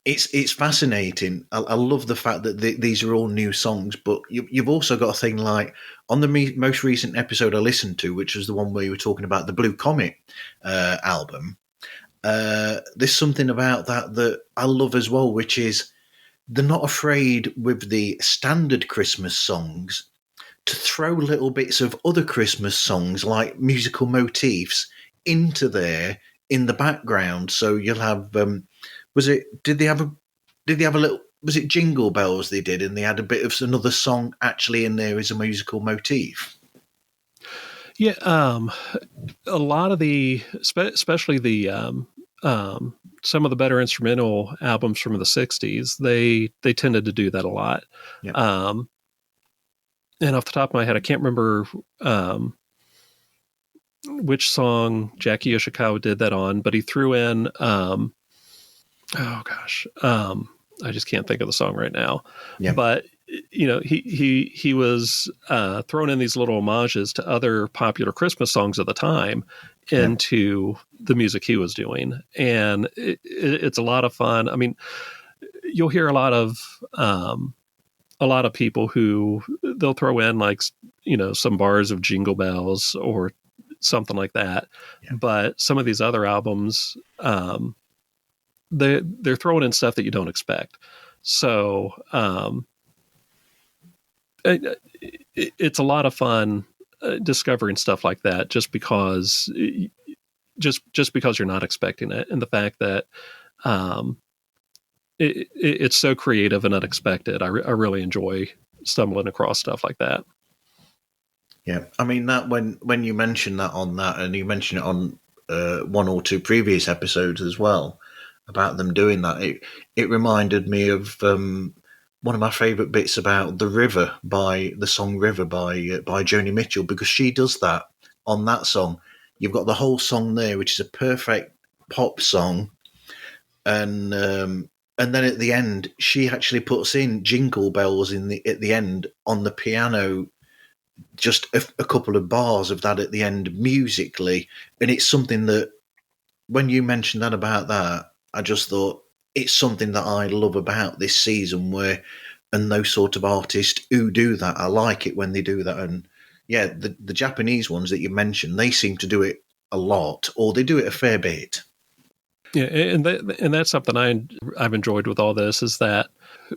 it's fascinating. I love the fact that these are all new songs, but you've also got a thing like on the most recent episode I listened to, which was the one where you were talking about the Blue Comet album. There's something about that I love as well, which is they're not afraid with the standard Christmas songs to throw little bits of other Christmas songs like musical motifs into there in the background. So you'll have, did they have a little, was it Jingle Bells they did, and they had a bit of another song actually in there as a musical motif? Yeah, a lot of the, especially the, some of the better instrumental albums from the 60s, they tended to do that a lot. Yeah. And off the top of my head, I can't remember which song Jackie Yoshikawa did that on, but he threw in, I just can't think of the song right now. Yeah. But he was throwing in these little homages to other popular Christmas songs of the time into the music he was doing, and it's a lot of fun. I mean, you'll hear a lot of people who they'll throw in like some bars of Jingle Bells or something like that, but some of these other albums, they're throwing in stuff that you don't expect. So it's a lot of fun discovering stuff like that, just because you're not expecting it, and the fact that it's so creative and unexpected. I really enjoy stumbling across stuff like that. Yeah, I mean that when you mention that on that, and you mention it on one or two previous episodes as well about them doing that, it reminded me of one of my favourite bits about the song River by Joni Mitchell, because she does that on that song. You've got the whole song there, which is a perfect pop song, and then at the end, she actually puts in Jingle Bells at the end on the piano, just a couple of bars of that at the end musically. And it's something that, when you mentioned that about that, I just thought it's something that I love about this season, and those sort of artists who do that, I like it when they do that. And yeah, the Japanese ones that you mentioned, they seem to do it a lot, or they do it a fair bit. Yeah, and that's something I've enjoyed with all this, is that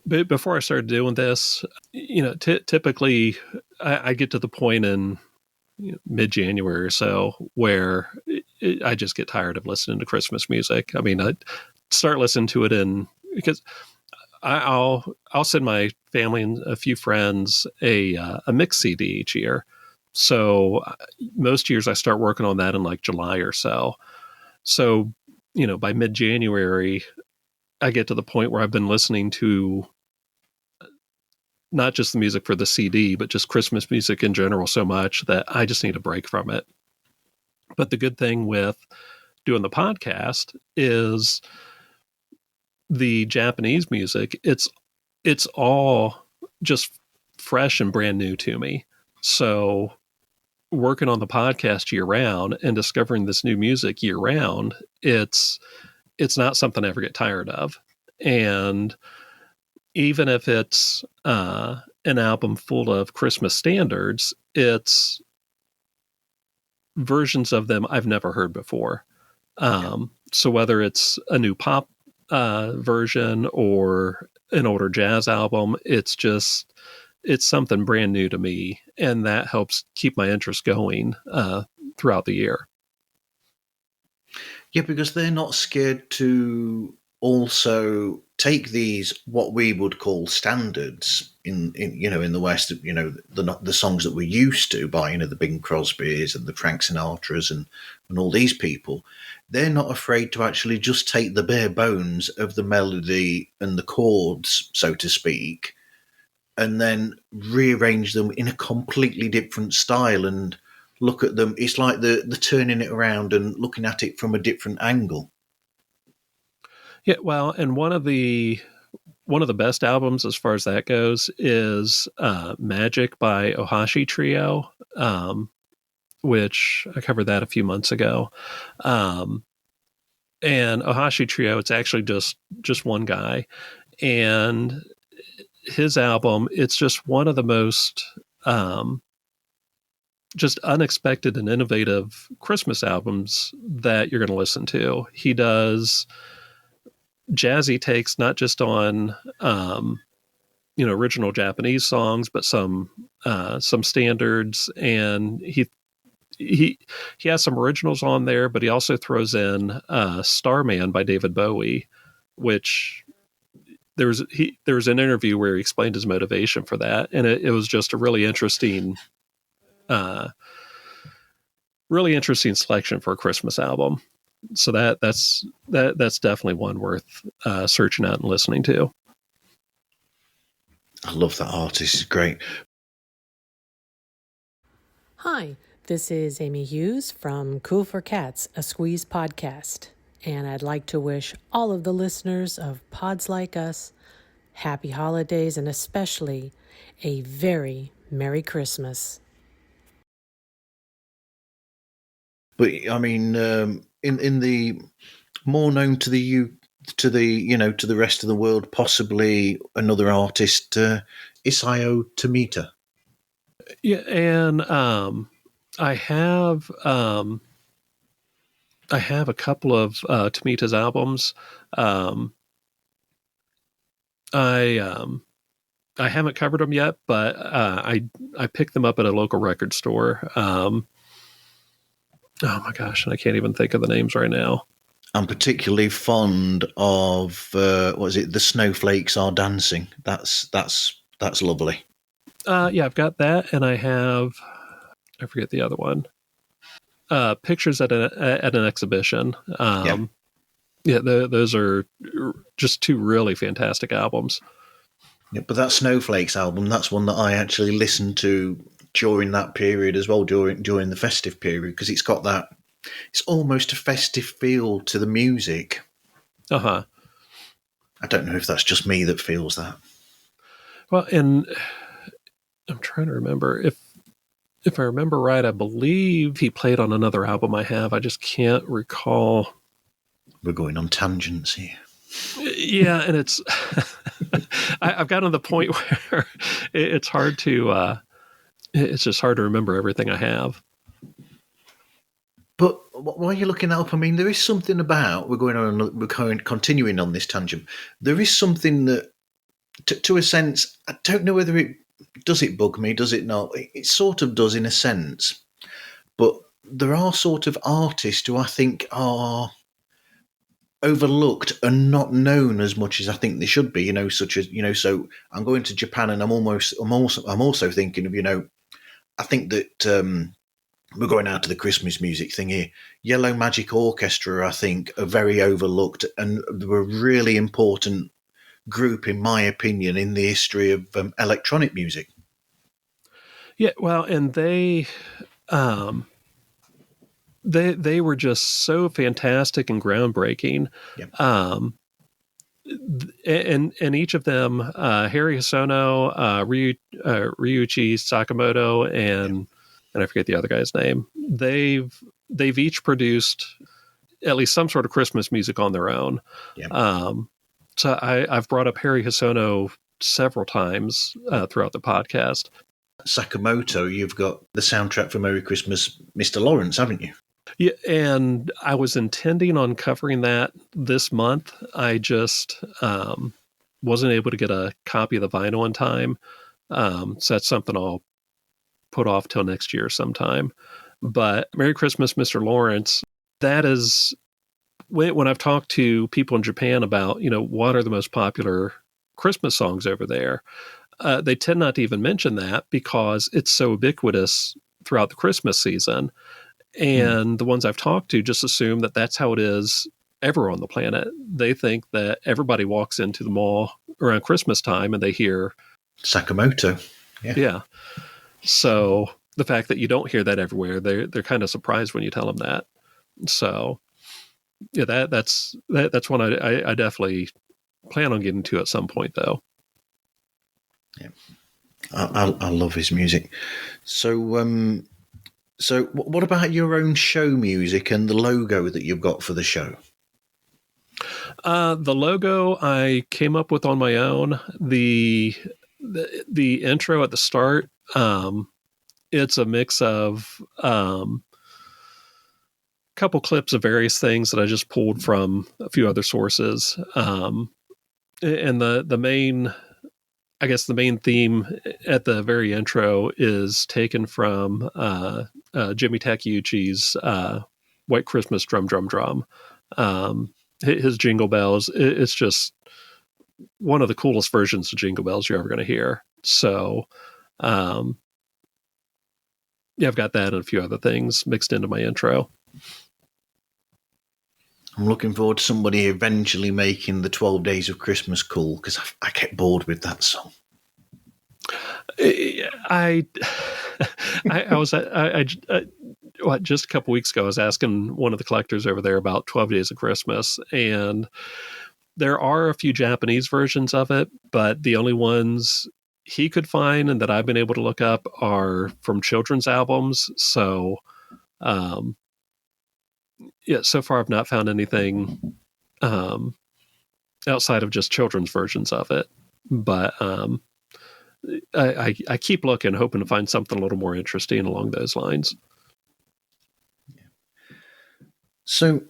before I started doing this, typically I get to the point in mid-January or so where I just get tired of listening to Christmas music. I mean, I start listening to it because I'll send my family and a few friends a mix CD each year. So most years I start working on that in like July or so. So by mid-January, I get to the point where I've been listening to not just the music for the CD, but just Christmas music in general so much that I just need a break from it. But the good thing with doing the podcast is the Japanese music, it's all just fresh and brand new to me. So working on the podcast year round and discovering this new music year round, it's not something I ever get tired of. And even if it's an album full of Christmas standards, it's versions of them I've never heard before. So whether it's a new pop version or an older jazz album, it's something brand new to me, and that helps keep my interest going throughout the year. Yeah, because they're not scared to also take these, what we would call standards in the West, the songs that we're used to by, the Bing Crosbys and the Frank Sinatras and all these people. They're not afraid to actually just take the bare bones of the melody and the chords, so to speak, and then rearrange them in a completely different style and look at them. It's like the turning it around and looking at it from a different angle. Yeah, well, and one of the best albums as far as that goes is Magic by Ohashi Trio, which I covered that a few months ago. And Ohashi Trio, it's actually just one guy. And his album, it's just one of the most just unexpected and innovative Christmas albums that you're going to listen to. He does jazzy takes not just on original Japanese songs, but some standards, and he has some originals on there, but he also throws in Starman by David Bowie, which there was an interview where he explained his motivation for that, and it was just a really interesting selection for a Christmas album. So that's definitely one worth searching out and listening to. I love that artist. It's great. Hi, this is Amy Hughes from Cool for Cats, a Squeeze podcast. And I'd like to wish all of the listeners of Pods Like Us happy holidays and especially a very Merry Christmas. But I mean, in the more known to the rest of the world, possibly another artist, Isao Tomita. Yeah, and I have a couple of Tomita's albums. I haven't covered them yet, but I picked them up at a local record store. Oh my gosh, and I can't even think of the names right now. I'm particularly fond of The Snowflakes Are Dancing. That's lovely. Yeah, I've got that, and I forget the other one. Pictures at an exhibition. Those are just two really fantastic albums. Yeah, but that Snowflakes album, that's one that I actually listened to during that period as well, during the festive period, because it's got that, it's almost a festive feel to the music. Uh-huh. I don't know if that's just me that feels that. Well, and I'm trying to remember if I remember right, I believe he played on another album I have. I just can't recall. We're going on tangents here. Yeah, and it's I've gotten to the point where it's hard to it's just hard to remember everything I have. But while you're looking that up, I mean, there is something about we're continuing on this tangent. There is something that, to a sense, I don't know whether it bug me, does it not? It sort of does in a sense, but there are sort of artists who I think are overlooked and not known as much as I think they should be. Such as so I'm going to Japan, and I'm also thinking of I think that we're going out to the Christmas music thing here. Yellow Magic Orchestra, I think, are very overlooked, and they were a really important group, in my opinion, in the history of electronic music. Yeah, well, and they were just so fantastic and groundbreaking. Yep. And each of them, Harry Hosono, Ryuichi Sakamoto, and I forget the other guy's name. They've each produced at least some sort of Christmas music on their own. Yep. So I've brought up Harry Hosono several times throughout the podcast. Sakamoto, you've got the soundtrack for Merry Christmas, Mr. Lawrence, haven't you? Yeah, and I was intending on covering that this month. I just wasn't able to get a copy of the vinyl in time. So that's something I'll put off till next year sometime. But Merry Christmas, Mr. Lawrence, that is, when I've talked to people in Japan about, what are the most popular Christmas songs over there, they tend not to even mention that because it's so ubiquitous throughout the Christmas season. And the ones I've talked to just assume that that's how it is ever on the planet. They think that everybody walks into the mall around Christmas time and they hear Sakamoto. Yeah. So the fact that you don't hear that everywhere, they're kind of surprised when you tell them that. So yeah, that's one I definitely plan on getting to at some point, though. Yeah, I love his music. So so what about your own show music and the logo that you've got for the show? The logo I came up with on my own. The intro at the start, it's a mix of couple clips of various things that I just pulled from a few other sources. And the main, I guess the main theme at the very intro is taken from Jimmy Takeuchi's White Christmas Drum Drum Drum. His Jingle Bells, it's just one of the coolest versions of Jingle Bells you're ever going to hear. So, yeah, I've got that and a few other things mixed into my intro. I'm looking forward to somebody eventually making the 12 Days of Christmas cool, because I get bored with that song. I was just a couple weeks ago, I was asking one of the collectors over there about 12 Days of Christmas, and there are a few Japanese versions of it, but the only ones he could find and that I've been able to look up are from children's albums. So, yeah, so far I've not found anything outside of just children's versions of it. But I keep looking, hoping to find something a little more interesting along those lines. So,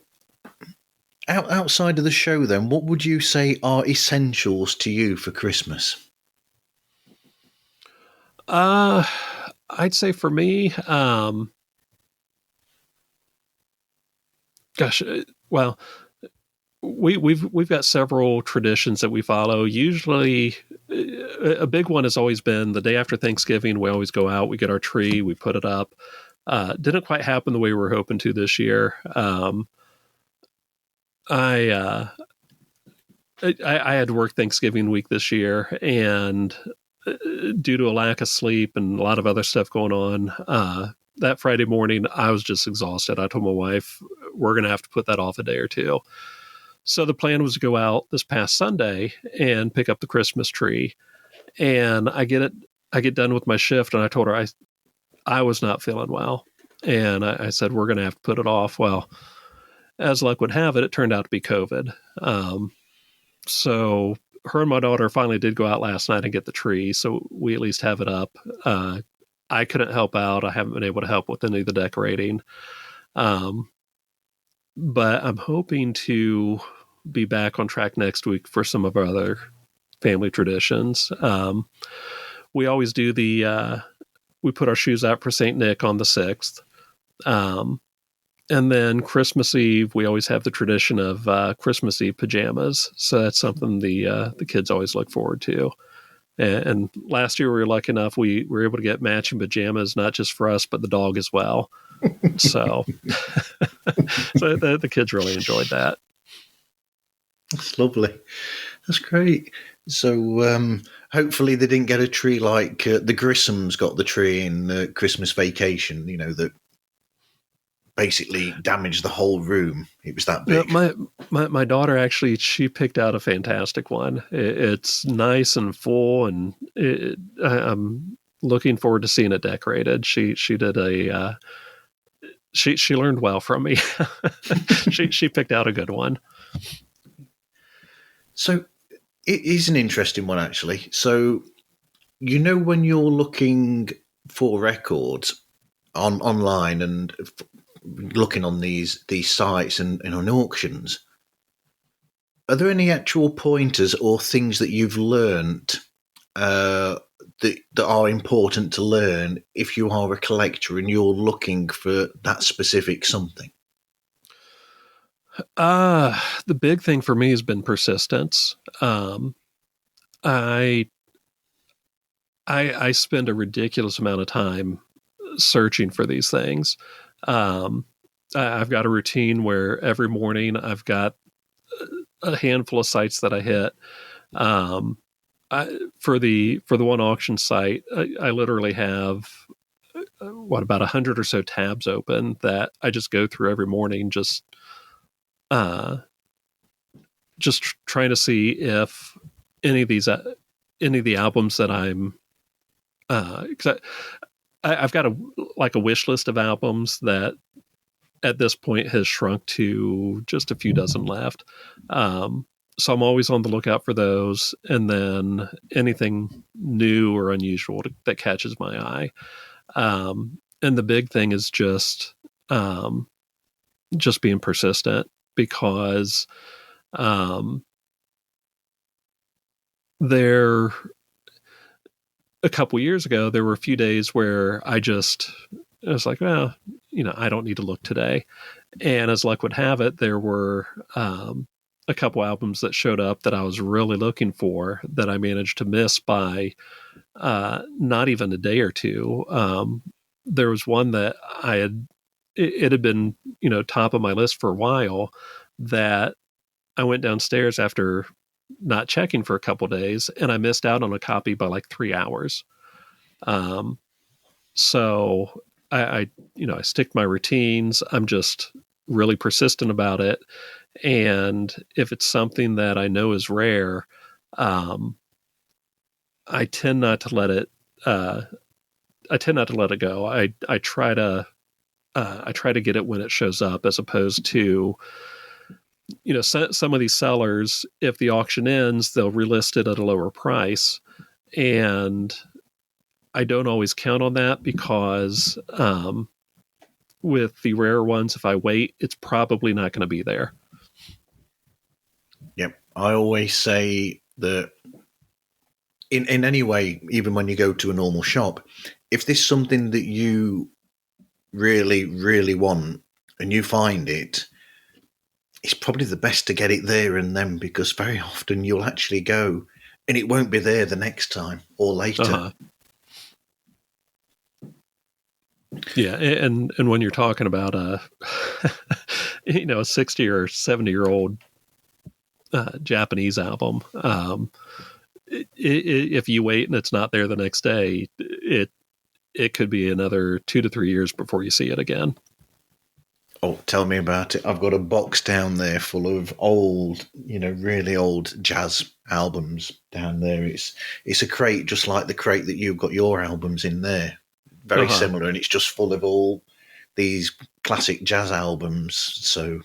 outside of the show, then, what would you say are essentials to you for Christmas? I'd say for me, well, we've got several traditions that we follow. Usually, a big one has always been the day after Thanksgiving. We always go out, we get our tree, we put it up. Didn't quite happen the way we were hoping to this year. I had to work Thanksgiving week this year, and due to a lack of sleep and a lot of other stuff going on, that Friday morning, I was just exhausted. I told my wife, we're going to have to put that off a day or two. So the plan was to go out this past Sunday and pick up the Christmas tree. And I get done with my shift, and I told her I was not feeling well. And I said, we're going to have to put it off. Well, as luck would have it, it turned out to be COVID. So her and my daughter finally did go out last night and get the tree. So we at least have it up. I couldn't help out. I haven't been able to help with any of the decorating. But I'm hoping to be back on track next week for some of our other family traditions. We always do we put our shoes out for St. Nick on the 6th. And then Christmas Eve, we always have the tradition of Christmas Eve pajamas. So that's something the kids always look forward to. And last year we were lucky enough, we were able to get matching pajamas, not just for us, but the dog as well. So, so the kids really enjoyed that. That's lovely. That's great. So hopefully they didn't get a tree like the Grissams got the tree in Christmas Vacation, that basically damaged the whole room. It was that big. My daughter actually, she picked out a fantastic one. It's nice and full, and I'm looking forward to seeing it decorated. She did she learned well from me. she picked out a good one. So it is an interesting one, actually. So when you're looking for records online and looking on these sites and on auctions, are there any actual pointers or things that you've learnt that are important to learn if you are a collector and you're looking for that specific something? The big thing for me has been persistence. I spend a ridiculous amount of time searching for these things. I've got a routine where every morning I've got a handful of sites that I hit. for the one auction site, I literally have about 100 or so tabs open that I just go through every morning, just trying to see if any of the albums that I'm, because I've got a wish list of albums that at this point has shrunk to just a few dozen left. So I'm always on the lookout for those, and then anything new or unusual that catches my eye. And the big thing is just being persistent, because there, a couple years ago, there were a few days where I was like, well, I don't need to look today. And as luck would have it, there were a couple albums that showed up that I was really looking for that I managed to miss by not even a day or two. There was one that it had been, top of my list for a while, that I went downstairs after not checking for a couple of days, and I missed out on a copy by like 3 hours. So I stick to my routines. I'm just really persistent about it. And if it's something that I know is rare, I tend not to let it, go. I try to get it when it shows up, as opposed to, some of these sellers, if the auction ends, they'll relist it at a lower price. And I don't always count on that, because with the rare ones, if I wait, it's probably not going to be there. Yep. I always say that in any way, even when you go to a normal shop, if there's something that you really, really want and you find it, it's probably the best to get it there and then, because very often you'll actually go and it won't be there the next time or later. Uh-huh. Yeah, and when you're talking about a 60 or 70-year-old Japanese album, if you wait and it's not there the next day, it could be another 2 to 3 years before you see it again. Oh, tell me about it. I've got a box down there full of old, really old jazz albums down there. It's a crate just like the crate that you've got your albums in there. Very similar, and it's just full of all these classic jazz albums. So,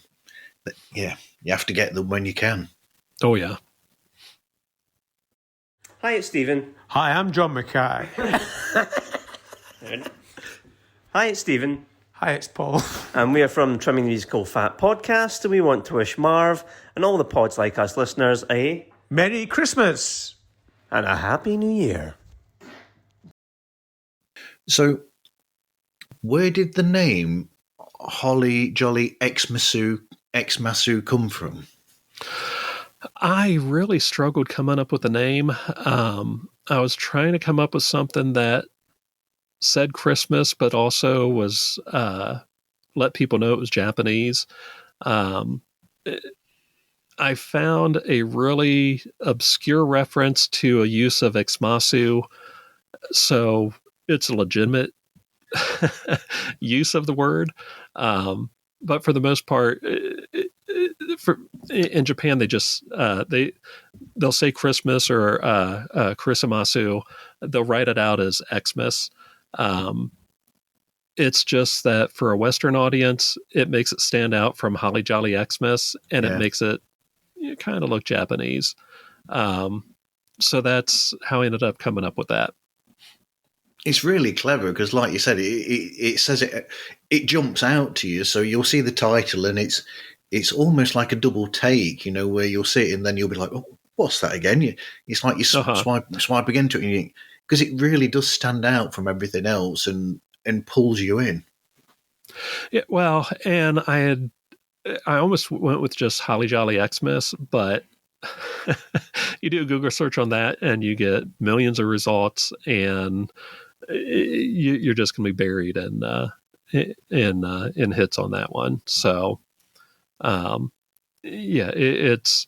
yeah, you have to get them when you can. Oh, yeah. Hi, it's Stephen. Hi, I'm John Mackay. Hi, it's Stephen. Hi, it's Paul. And we are from Trimming the Musical Fat podcast, and we want to wish Marv and all the Pods Like Us listeners a Merry Christmas and a Happy New Year. So, where did the name Holly Jolly Xmas come from? I really struggled coming up with a name. I was trying to come up with something that said Christmas, but also was let people know it was Japanese. I found a really obscure reference to a use of Xmasu, so it's a legitimate use of the word. But for the most part, in Japan, they just they'll say Christmas or Christmasu. They'll write it out as Xmas. It's just that for a Western audience, it makes it stand out from Holly Jolly Xmas, and it makes it kind of look Japanese. So that's how I ended up coming up with that. It's really clever because, like you said, it says it jumps out to you. So you'll see the title, and it's almost like a double take, where you'll see it and then you'll be like, "Oh, what's that again?" It's like you swipe again to it, because it really does stand out from everything else and pulls you in. Yeah, well, and I almost went with just Holly Jolly Xmas, but you do a Google search on that and you get millions of results, and you're just going to be buried in hits on that one. So, it's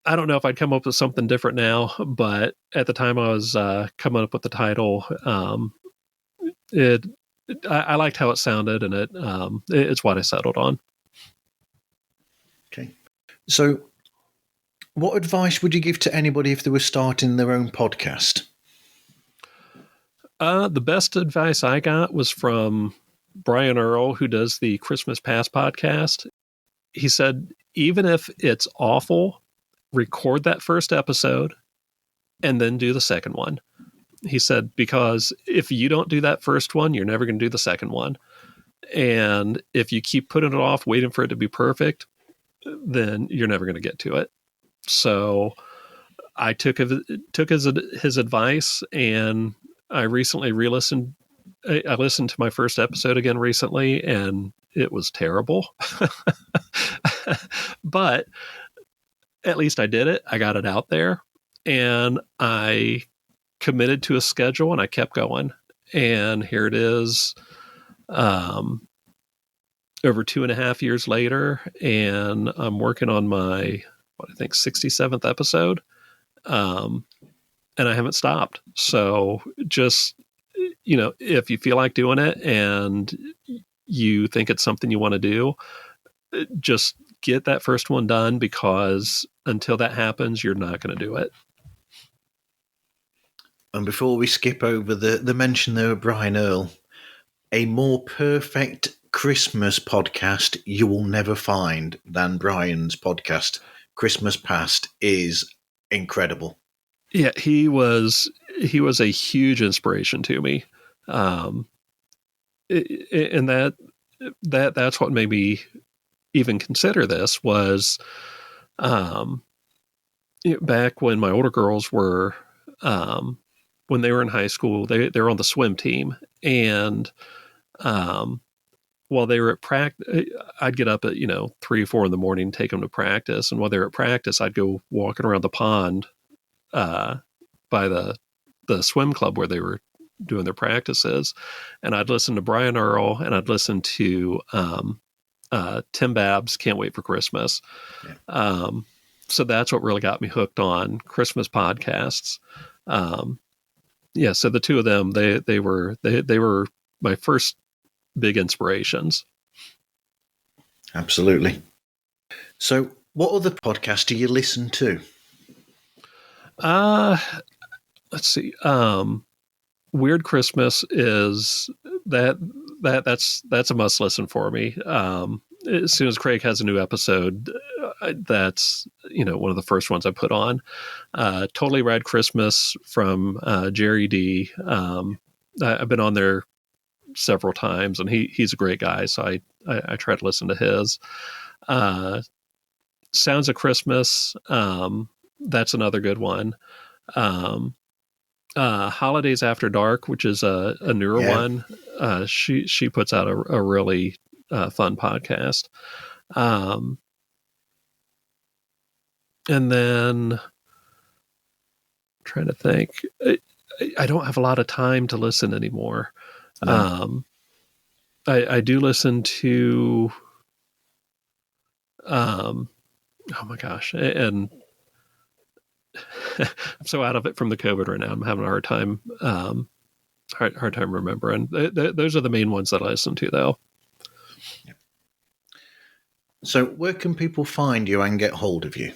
I don't know if I'd come up with something different now, but at the time I was coming up with the title, I liked how it sounded, and it's what I settled on. Okay. So, what advice would you give to anybody if they were starting their own podcast? The best advice I got was from Brian Earl, who does the Christmas Past podcast. He said, even if it's awful, record that first episode and then do the second one. He said, because if you don't do that first one, you're never going to do the second one. And if you keep putting it off, waiting for it to be perfect, then you're never going to get to it. So I took his advice, and I recently re-listened. I listened to my first episode again recently, and it was terrible. But at least I did it. I got it out there, and I committed to a schedule, and I kept going. And here it is, over 2.5 years later, and I'm working on my, I think 67th episode. And I haven't stopped. So just, if you feel like doing it and you think it's something you want to do, just get that first one done, because until that happens, you're not going to do it. And before we skip over the mention there of Brian Earl, a more perfect Christmas podcast you will never find than Brian's podcast. Christmas Past is incredible. Yeah, he was a huge inspiration to me. And that's what made me even consider this was, back when my older girls were, when they were in high school, they were on the swim team, and while they were at practice, I'd get up at 3 or 4 in the morning, take them to practice, and while they were at practice, I'd go walking around the pond by the swim club where they were doing their practices, and I'd listen to Brian Earl, and I'd listen to Tim Babb's Can't Wait for Christmas. Yeah. So that's what really got me hooked on Christmas podcasts. So the two of them, they were my first big inspirations. Absolutely. So what other podcasts do you listen to? Let's see. Weird Christmas is that's a must listen for me. As soon as Craig has a new episode, that's one of the first ones I put on. Totally Rad Christmas from Jerry D. I've been on there several times, and he's a great guy, so I try to listen to his. Sounds of Christmas, that's another good one. Holidays After Dark, which is a newer one. She puts out a really fun podcast. And then I'm trying to think, I don't have a lot of time to listen anymore. No. I do listen to, oh my gosh. And I'm so out of it from the COVID right now. I'm having a hard time remembering. Those are the main ones that I listen to, though. Yeah. So where can people find you and get hold of you?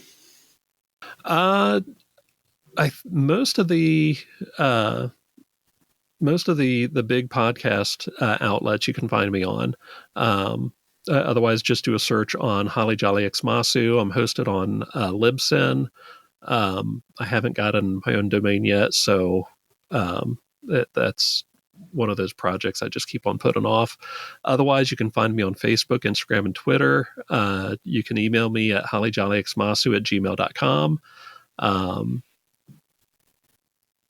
Most of the big podcast outlets you can find me on. Otherwise, just do a search on Holly Jolly Xmasu. I'm hosted on Libsyn. I haven't gotten my own domain yet, so that's one of those projects I just keep on putting off. Otherwise, you can find me on Facebook, Instagram, and Twitter. You can email me at hollyjollyxmasu@gmail.com.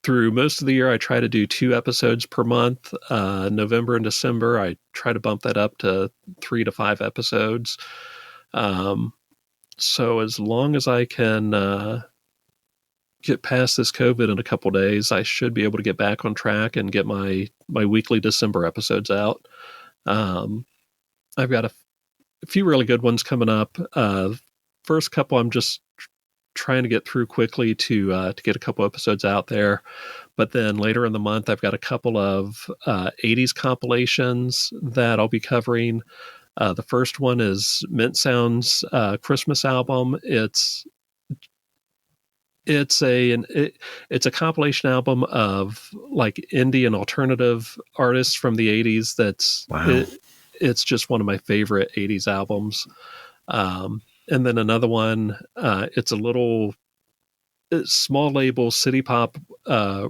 Through most of the year, I try to do 2 episodes per month. November and December, I try to bump that up to 3 to 5 episodes. So as long as I can get past this COVID in a couple days, I should be able to get back on track and get my weekly December episodes out. I've got a few really good ones coming up. First couple I'm just trying to get through quickly to get a couple episodes out there. But then later in the month, I've got a couple of 80s compilations that I'll be covering. The first one is Mint Sound's Christmas album. It's a compilation album of like indie and alternative artists from the 80s. It's just one of my favorite 80s albums. And then another one, it's a little small label city pop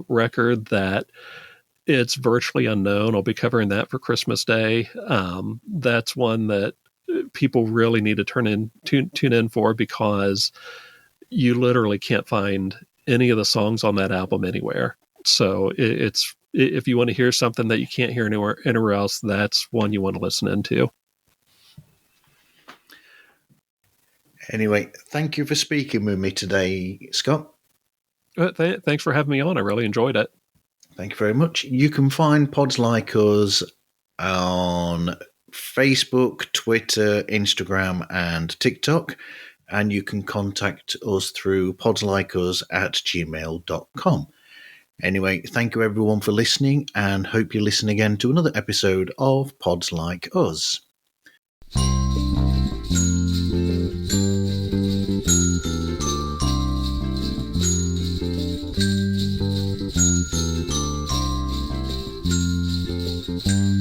record that it's virtually unknown. I'll be covering that for Christmas Day. That's one that people really need to tune in for, because you literally can't find any of the songs on that album anywhere. So it's if you want to hear something that you can't hear anywhere else, that's one you want to listen into. Anyway, thank you for speaking with me today, Scott. Thanks for having me on. I really enjoyed it. Thank you very much. You can find Pods Like Us on Facebook, Twitter, Instagram, and TikTok. And you can contact us through podslikeus@gmail.com. Anyway, thank you everyone for listening, and hope you listen again to another episode of Pods Like Us. Thank you.